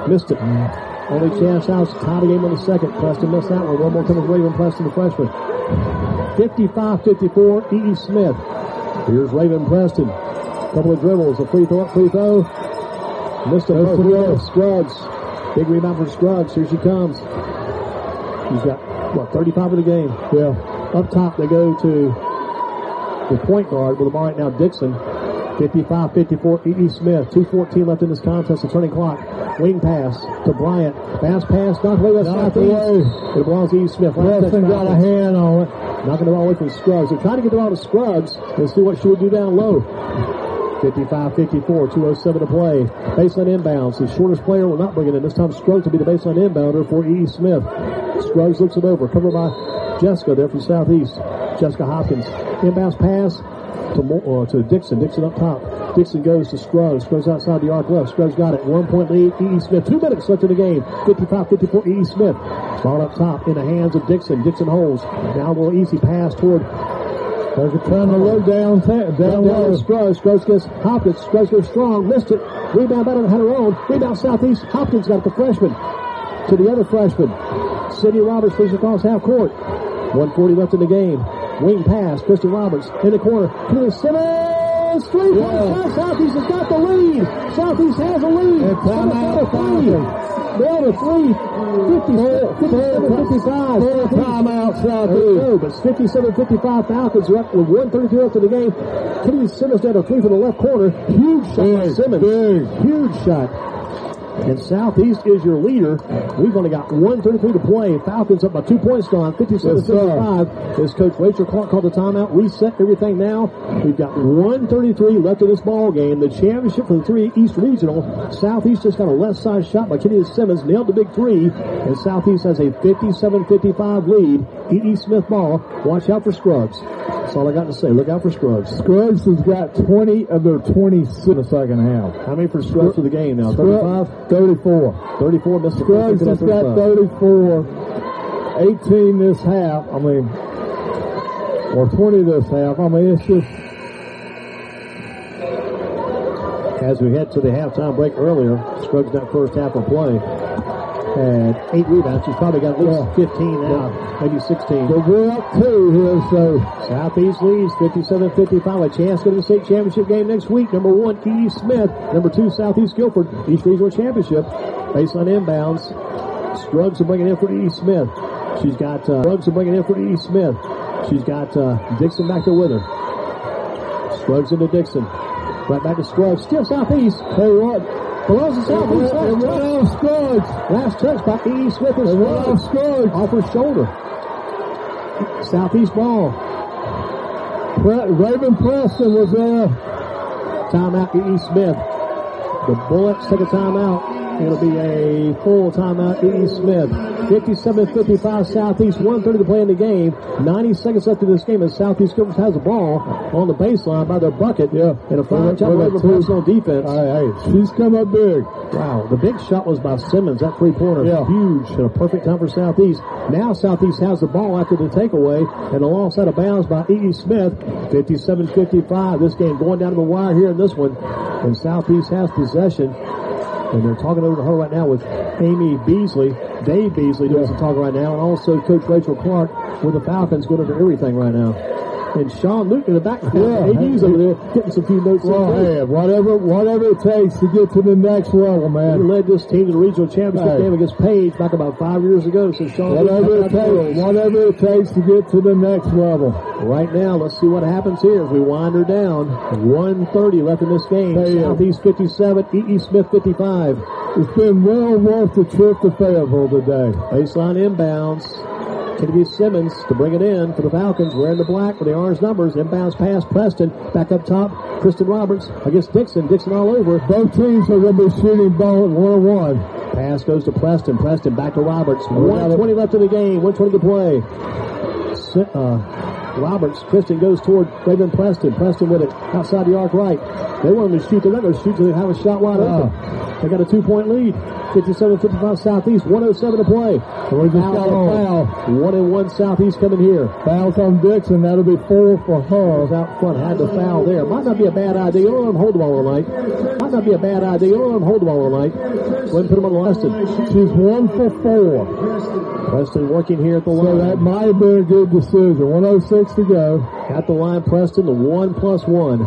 Missed it. Only chance out. Tie the game on the second. Preston missed that one. One more coming from Raven Preston, the freshman. 55-54, E.E. Smith. Here's Raven Preston. Couple of dribbles. A free throw up, free throw. Missed it. Scruggs. Big rebound for Scruggs. Here she comes. She's got, 35 in the game. Yeah. Up top, they go to the point guard with the ball right now, Dixon. 55-54, E.E. Smith. 2:14 left in this contest. The turning clock. Wing pass to Bryant. Fast pass. Knocked away by Southeast. It belongs to E.E. Smith. Preston got a hand on it. Knocking the ball away from Scruggs. They're trying to get the ball to Scruggs and see what she would do down low. 55-54, 2:07 to play. Baseline inbounds. The shortest player will not bring it in. This time Scruggs will be the baseline inbounder for E.E. Smith. Scruggs looks it over. Covered by Jessica there from Southeast. Jessica Hopkins. Inbounds pass to Dixon. Dixon up top. Dixon goes to Scruggs. Scruggs outside the arc left. Scruggs got it. 1-point lead. E.E. Smith. 2 minutes left in the game. 55-54 E.E. Smith. Ball up top in the hands of Dixon. Dixon holds. Now a little easy pass toward. There's a turn to low down low. Scruggs. Scruggs gets Hopkins. Scruggs goes strong. Missed it. Rebound better than had her own. Rebound Southeast. Hopkins got the freshman. To the other freshman. Sydney Roberts pushes across half court. 1:40 left in the game. Wing pass. Kristen Roberts in the corner. Kennedi Simmons. 3-point shot. Southeast has got the lead. Southeast has a lead. They have a 3. 57-55. Timeout, Southeast. But 57-55 Falcons are up with 1:32 left in the game. Kennedi Simmons down a 3 from the left corner. Huge shot by Simmons. Huge shot. And Southeast is your leader. We've only got 1:33 to play. Falcons up by 2 points gone. 57-55. As Coach Rachel Clark called the timeout. Reset everything now. We've got 1:33 left in this ball game. The championship for the 3 East Regional. Southeast just got a left side shot by Kennedi Simmons. Nailed the big 3. And Southeast has a 57-55 lead. E.E. Smith ball. Watch out for Scruggs. That's all I got to say. Look out for Scruggs. Scruggs has got 20 of their 26 in the second half. How many for Scruggs for the game now? 35? 34. 34, Mr. Scruggs has got 34. 18 this half. Or 20 this half. It's just. As we head to the halftime break earlier, Scruggs that first half of play had 8 rebounds. She's probably got at least 15 now, maybe 16. But we're up 2 here, so. Southeast leads 57-55. A chance to go to the state championship game next week. Number 1, E.E. Smith. Number 2, Southeast Guilford. East Regional Championship. Baseline inbounds. Scruggs will bring it in for E.E. Smith. She's got Scruggs will bring it in for E.E. Smith. She's got Dixon back there with her. Scruggs into Dixon. Right back to Scruggs. Still Southeast. Hey, what? Belongs to Southeast. Scruggs. Last touch by E.E. Smith and Scruggs. Off her shoulder. Southeast ball. Raven Preston was there. Timeout, E.E. Smith. The Bullets take a timeout. It'll be a full timeout, E.E. Smith. 57-55 Southeast, 1:30 to play in the game. 90 seconds left in this game as Southeast Guilford has the ball on the baseline by their bucket. Yeah. And a five-time personal defense. Hey, she's come up big. Wow, the big shot was by Simmons. That three-pointer, huge, and a perfect time for Southeast. Now Southeast has the ball after the takeaway, and a loss out of bounds by E.E. Smith. 57-55. This game going down to the wire here in this one, and Southeast has possession. And they're talking over to her right now with Amy Beasley. Dave Beasley doing some talking right now, and also Coach Rachel Clark with the Falcons going over everything right now. And Sean Newton in the back. AD's over there getting some few notes. Well, hey, whatever it takes to get to the next level, man. He led this team to the regional championship game against Page back about 5 years ago. So Sean, whatever it takes to get to the next level. Right now, let's see what happens here as we wind her down. 1:30 left in this game. Southeast 57, E.E. Smith 55. It's been well worth the trip to Fayetteville today. Baseline inbounds. Kennedi Simmons to bring it in for the Falcons. Wearing the black with the orange numbers. Inbounds pass Preston. Back up top. Kristen Roberts against Dixon. Dixon all over. Both teams are going to be shooting ball at 1-on-1. Pass goes to Preston. Preston back to Roberts. 1:20 left in the game. 1:20 to play. Roberts. Kristen goes toward Raven Preston. Preston with it outside the arc right. They want them to shoot. They're not going to shoot until they have a shot wide open. They got a 2-point lead. 57-55 Southeast. 1:07 to play. We just got a foul. 1-1 Southeast coming here. Fouls on Dixon. That'll be 4 for her. Out front. Had to foul there. Might not be a bad idea. You don't let them hold the ball all night. Might not be a bad idea. You don't let them hold the ball all night. Go ahead and put them on the Preston. She's 1 for 4. Preston working here at the line. So that might have been a good decision. 1:06 to go. At the line, Preston, the 1+1.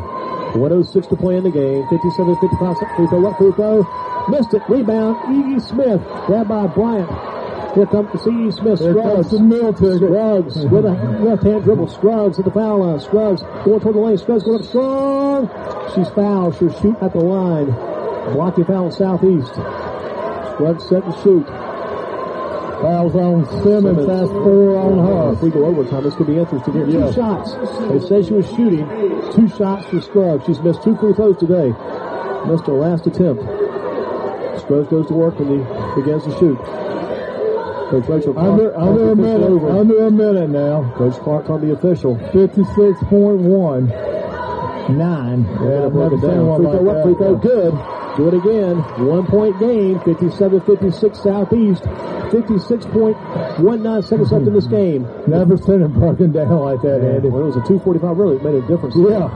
1:06 to play in the game. 57-55. Free throw, left free throw. Missed it. Rebound. E.E. Smith. Grabbed by Bryant. Here comes E.E. Smith. Scruggs. Scruggs with a left-hand dribble. Scruggs at the foul line. Scruggs going toward the lane. Scruggs going up strong. She's fouled. She'll shoot at the line. Blocking foul in Southeast. Scruggs set to shoot. Fouls on Simmons. That's 4 on her. If we go overtime, this could be interesting here. 2 shots. They say she was shooting. 2 shots for Scruggs. She's missed 2 free throws today. Missed her last attempt. Scruggs goes to work when he begins to shoot. Coach Rachel Clark. Under a minute now. Coach Clark on the official. 56.1. 9. Yeah, broke it down. Free throw good. Do it again. 1-point game. 57-56 Southeast. 56.19 seconds left in this game. Never seen it broken down like that, Andy. Well, it was a 2:45 really. It made a difference. Yeah.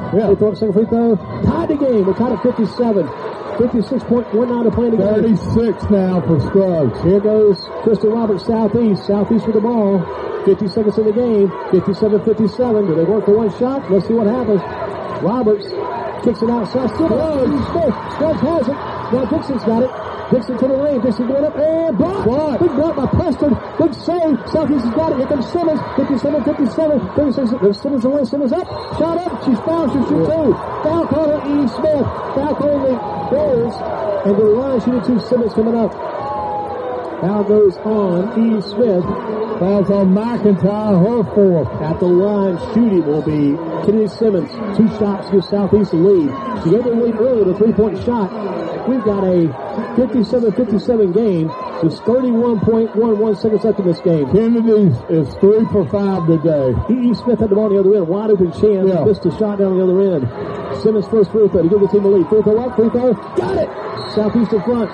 Second free throw. Tied the game. We're tied at 57. 56.19 to play in the game. 36 now for Scruggs. Here goes Kristen Roberts, Southeast. Southeast with the ball. 50 seconds in the game. 57-57. Do they work for one shot? Let's see what happens. Roberts kicks it outside. Scruggs has it. Now Dixon's got it. Dixon to the lane. Dixon going up and blocked. Big block by Preston. Big save. Southeast has got it. Here comes Simmons. 57-57. 36. Simmons away. Simmons up. Shot up. She's fouled. She'll shoot 2. Foul call on E. Smith. Foul call on the Bulls. And the line shooting 2. Simmons coming up. Foul goes on E. Smith. Fouls on McIntyre. Her 4th. At the line shooting will be Kennedi Simmons. 2 shots give Southeast the lead. She gave them the lead earlier with a 3-point shot. We've got a 57-57 game. There's 31.11 seconds left in this game. Kennedy is 3 for 5 today. E.E. Smith had the ball on the other end. Wide open chance. Missed a shot down the other end. Simmons first free throw to give the team the lead. Free throw up. Free throw. Got it. Southeast in front.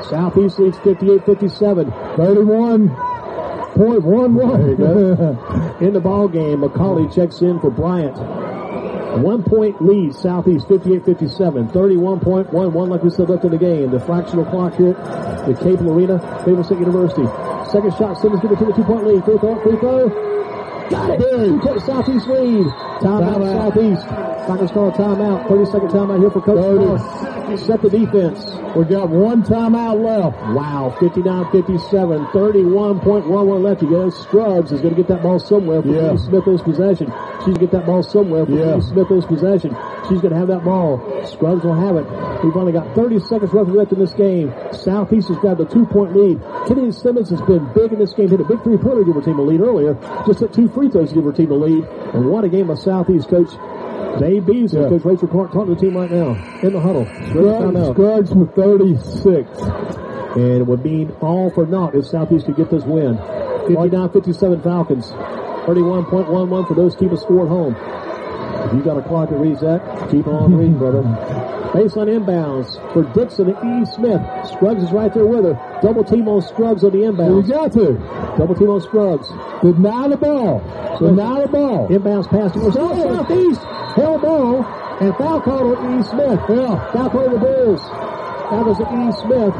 Southeast leads 58-57. 31.11. In the ball game, McCauley checks in for Bryant. 1-point lead, Southeast 58-57. 31.11 like we said left in the game. The fractional clock here at the Cable Arena, Fayetteville State University. Second shot, Simmons give it to the 2-point lead. Free throw. Got it! 2-point Southeast lead. Timeout Southeast. Clockers call a timeout. 30-second timeout here for Coach Clark. Set the defense. We got 1 timeout left. Wow, 59-57. 31.11 left. You guys, Scruggs is going to get that ball somewhere for E. Smith's possession. She's going to get that ball somewhere for E. Smith's possession. She's going to have that ball. Scruggs will have it. We've only got 30 seconds left in this game. Southeast has got the 2-point lead. Kennedi Simmons has been big in this game. Hit a big 3-pointer to give her team a lead earlier. Just hit 2 free throws to give her team a lead. And what a game of Southeast, Coach. Dave Beasley, Coach Rachel Clark talking to the team right now in the huddle. Scruggs with 36. And it would mean all for naught if Southeast could get this win. 59-57 Falcons. 31.11 for those keeping score at home. If you got a clock that reads that, keep on reading, brother. Baseline inbounds for Dixon and E. Smith. Scruggs is right there with her. Double team on Scruggs on the inbounds. You got to. Double team on Scruggs. Deny the ball. Deny the ball. Inbounds pass to Southeast. Held ball. And foul called on E. Smith. Yeah. Foul called on the Bulls. That was E. Smith.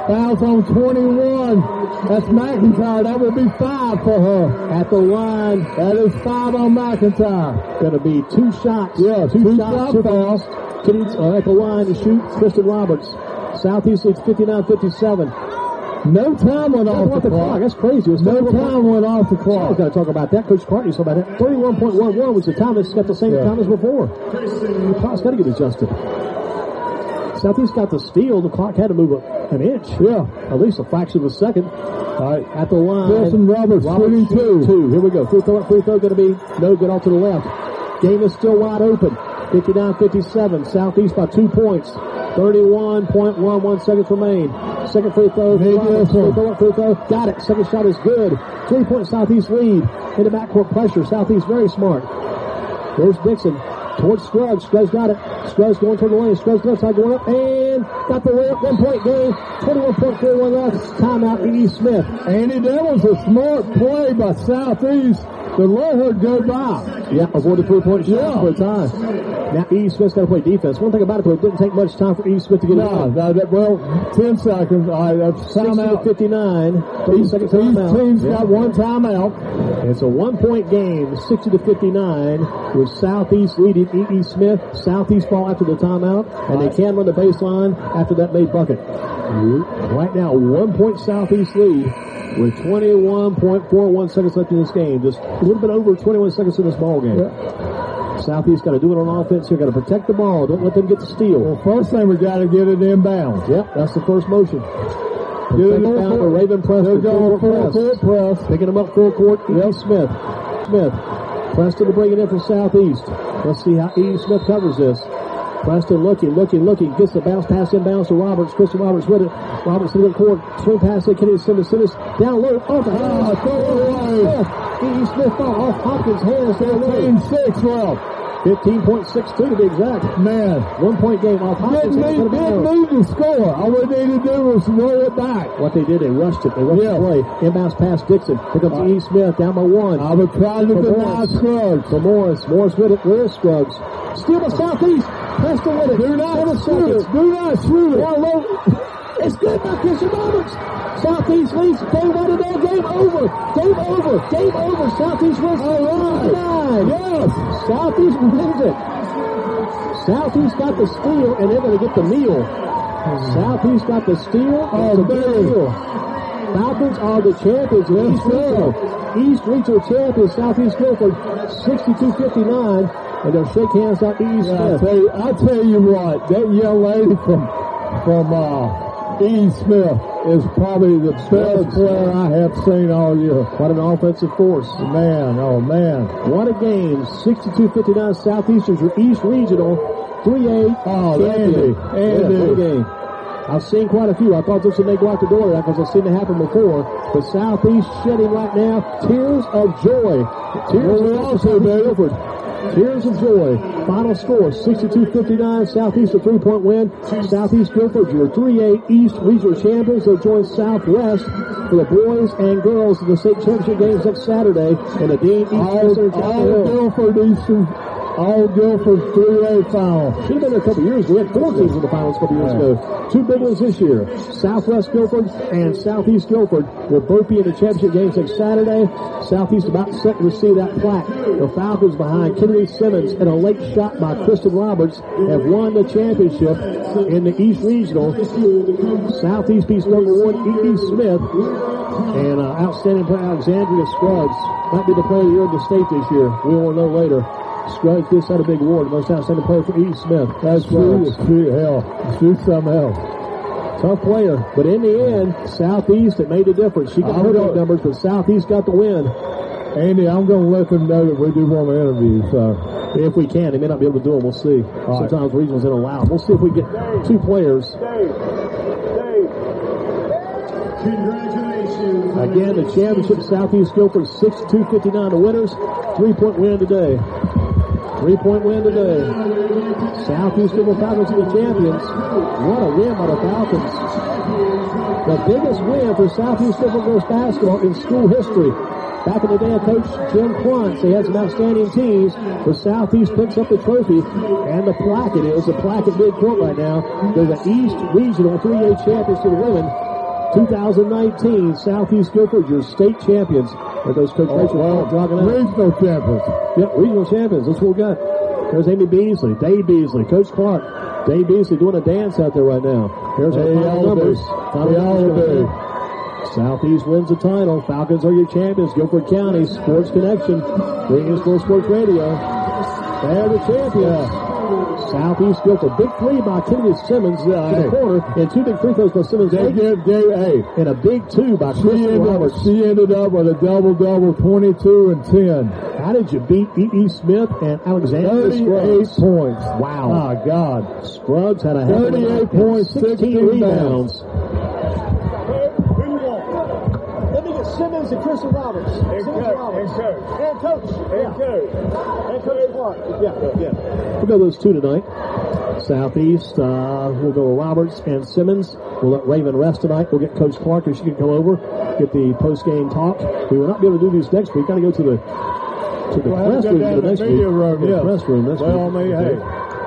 Fouls on 21. That's McIntyre. That will be 5 for her. At the line. That is 5 on McIntyre. Going to be 2 shots. Yeah, two shots. 2 fouls. At the line to shoot, Kristen Roberts. Southeast leads 59-57. No time went off the clock. That's crazy. No time went off the clock. I've got to talk about that. Coach Cartney's talking about that. 31.11 was the time. It's got the same time as before. The clock's got to get adjusted. Southeast got the steal. The clock had to move an inch. Yeah. At least a fraction of a second. All right. At the line. Kristen Roberts shooting 2. Here we go. Free throw going to be no good off to the left. Game is still wide open. 59-57. Southeast by 2 points. 31.11 seconds remain. Second free throw. Free throw. Got it. Second shot is good. 3-point Southeast lead. In the backcourt pressure. Southeast very smart. There's Dixon. Towards Scruggs. Scruggs got it. Scruggs going toward the lane. Scruggs left side going up. And got the layup. 1 point game. 21.41 left. Timeout. E. Smith. Andy, that was a smart play by Southeast to let her go by. Yeah, avoid the 3-point shot for a time. Now E. Smith's got to play defense. One thing about it, though, it didn't take much time for E. Smith to get it in. Well, 10 seconds. That's timeout. 59. 30 seconds timeout. Each team's got 1 timeout. It's a 1-point game, 60-59, with Southeast leading E. Smith. Southeast ball after the timeout, and they can run the baseline after that made bucket. Right now, 1-point Southeast lead with 21.41 seconds left in this game. Just a little bit over 21 seconds in this ball game. Yeah. Southeast got to do it on offense here. Got to protect the ball. Don't let them get the steal. Well, first thing we got to get it inbound. Yep, that's the first motion. Get it down to Raven Preston. Full court press. Picking him up full court. E. Smith. Preston to bring it in from Southeast. Let's see how E. Smith covers this. Preston looking. Gets the bounce pass inbounds to Roberts. Kristen Roberts with it. Roberts in the court. Swing pass to Kennedi Simmons. Down low. Off the hands. E. Smith off Hopkins' hands. 15-6 left. 15.62 to be exact. Man. 1-point game off Hopkins' hands. Didn't need to score. All we needed to do was roll it back. What they did, they rushed it. They rushed the play. Inbounds pass Dixon. Here comes E. Smith down by 1. I was trying to deny Scruggs. For Morris. Morris with it. Where's Scruggs? Steal by Southeast. Preston with it. Do not shoot it. Do not shoot it. Down low. It's good by Kristen Roberts. Southeast leads. They won it all. Game over. Southeast wins. All right. Yes. Southeast wins it. Southeast got the steal, and they're going to get the meal. Southeast got the steal. Oh, deal. Falcons are the champions of East Regional. East Regional champions, Southeast Guilford, 62-59. And they'll shake hands out E. Smith. I tell you what, that young lady from E. Smith is probably the best player I have seen all year. What an offensive force. Man, oh man. What a game. 62-59 Southeastern's your East Regional 3A. Oh, Andy. What a game. I've seen quite a few. I thought this would make go out the door because I've seen it happen before. But Southeast shedding right now tears of joy. Tears of joy. Final score, 62-59. Southeast a 3-point win. Southeast Guilford, your 3A East Regional champions. They'll join Southwest for the boys and girls in the state championship games next Saturday in the Dean East Center. All Guilford 3A final. Should have been there a couple years ago. We had 4 teams in the finals a couple years ago. 2 big ones this year. Southwest Guilford and Southeast Guilford will both be in the championship games next Saturday. Southeast about set to receive that plaque. The Falcons behind Kennedi Simmons and a late shot by Kristen Roberts have won the championship in the East Regional. Southeast beats number 1 E. Smith and outstanding player Alexandria Scruggs. Might be the player of the year in the state this year. We will know later. Scruggs just had a big award, most outstanding player for E. Smith. That's true. Shoot something else. Tough player, but in the end, Southeast, it made a difference. She got her numbers, but Southeast got the win. Andy, I'm going to let them know that we do want to interview, so. If we can. They may not be able to do them. We'll see. Sometimes regionals don't allow them. We'll see if we get 2 players. Congratulations. Again, the championship, Southeast Guilford 62-59. The winners, 3-point win today. 3-point win today. Southeast Guilford Falcons are the champions. What a win by the Falcons. The biggest win for Southeast Guilford girls basketball in school history. Back in the day of Coach Jim Quantz, they had some outstanding teams, but Southeast picks up the trophy, and the plaque is a plaque at midcourt right now. They're the East Regional 3A champions for the women. 2019, Southeast Guilford, your state champions. There goes Coach Rachel jogging out. Regional champions. Yep, regional champions. That's what we got. There's Amy Beasley, Dave Beasley, Coach Clark. Dave Beasley doing a dance out there right now. Here's our final numbers. Southeast wins the title. Falcons are your champions. Guilford County Sports Connection, bringing us for Sports Radio. They're the champions. Southeast Guilford. Big 3 by Kennedi Simmons in the corner, and 2 big free throws by Simmons. And a big 2 by Kristen Roberts. She ended up with a double-double, 22 and 10. How did you beat E.E. Smith and Alexander 38 Scruggs? points. Wow. My God. Scruggs had a 38 points, 16 rebounds. Simmons and Kristen Roberts. And Coach. Clark. Yeah. We'll go those 2 tonight. Southeast, we'll go with Roberts and Simmons. We'll let Raven rest tonight. We'll get Coach Clark if she can come over, get the post-game talk. We will not be able to do these next week. Got to go to the press room for the next week. Press room next week.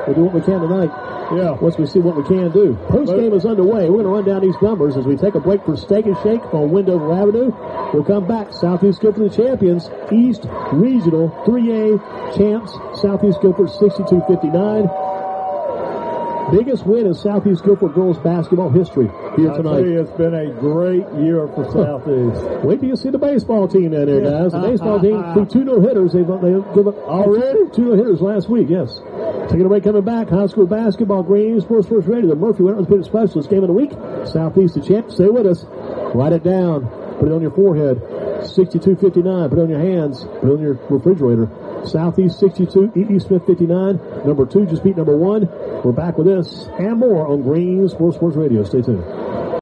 We'll do what we can tonight. Yeah. Once we see what we can do. Post-game is underway. We're going to run down these numbers as we take a break for Steak and Shake on Wendover Avenue. We'll come back. Southeast Guilford the champions. East Regional 3A champs. Southeast Guilford 62-59. Biggest win in Southeast Guilford girls basketball history here tonight. I tell you, it's been a great year for Southeast. Wait till you see the baseball team down there, guys. The baseball team threw 2 no-hitters. They give up already 2 no-hitters last week, yes. Taking a break, coming back. High school basketball, Green Sports First Radio. The Murphy Winter Orthopedic Specialist game of the week. Southeast the champ. Stay with us. Write it down. Put it on your forehead. 62-59. Put it on your hands. Put it on your refrigerator. Southeast 62, E.E. Smith 59. Number 2 just beat number 1. We're back with this and more on Green Sports Radio. Stay tuned.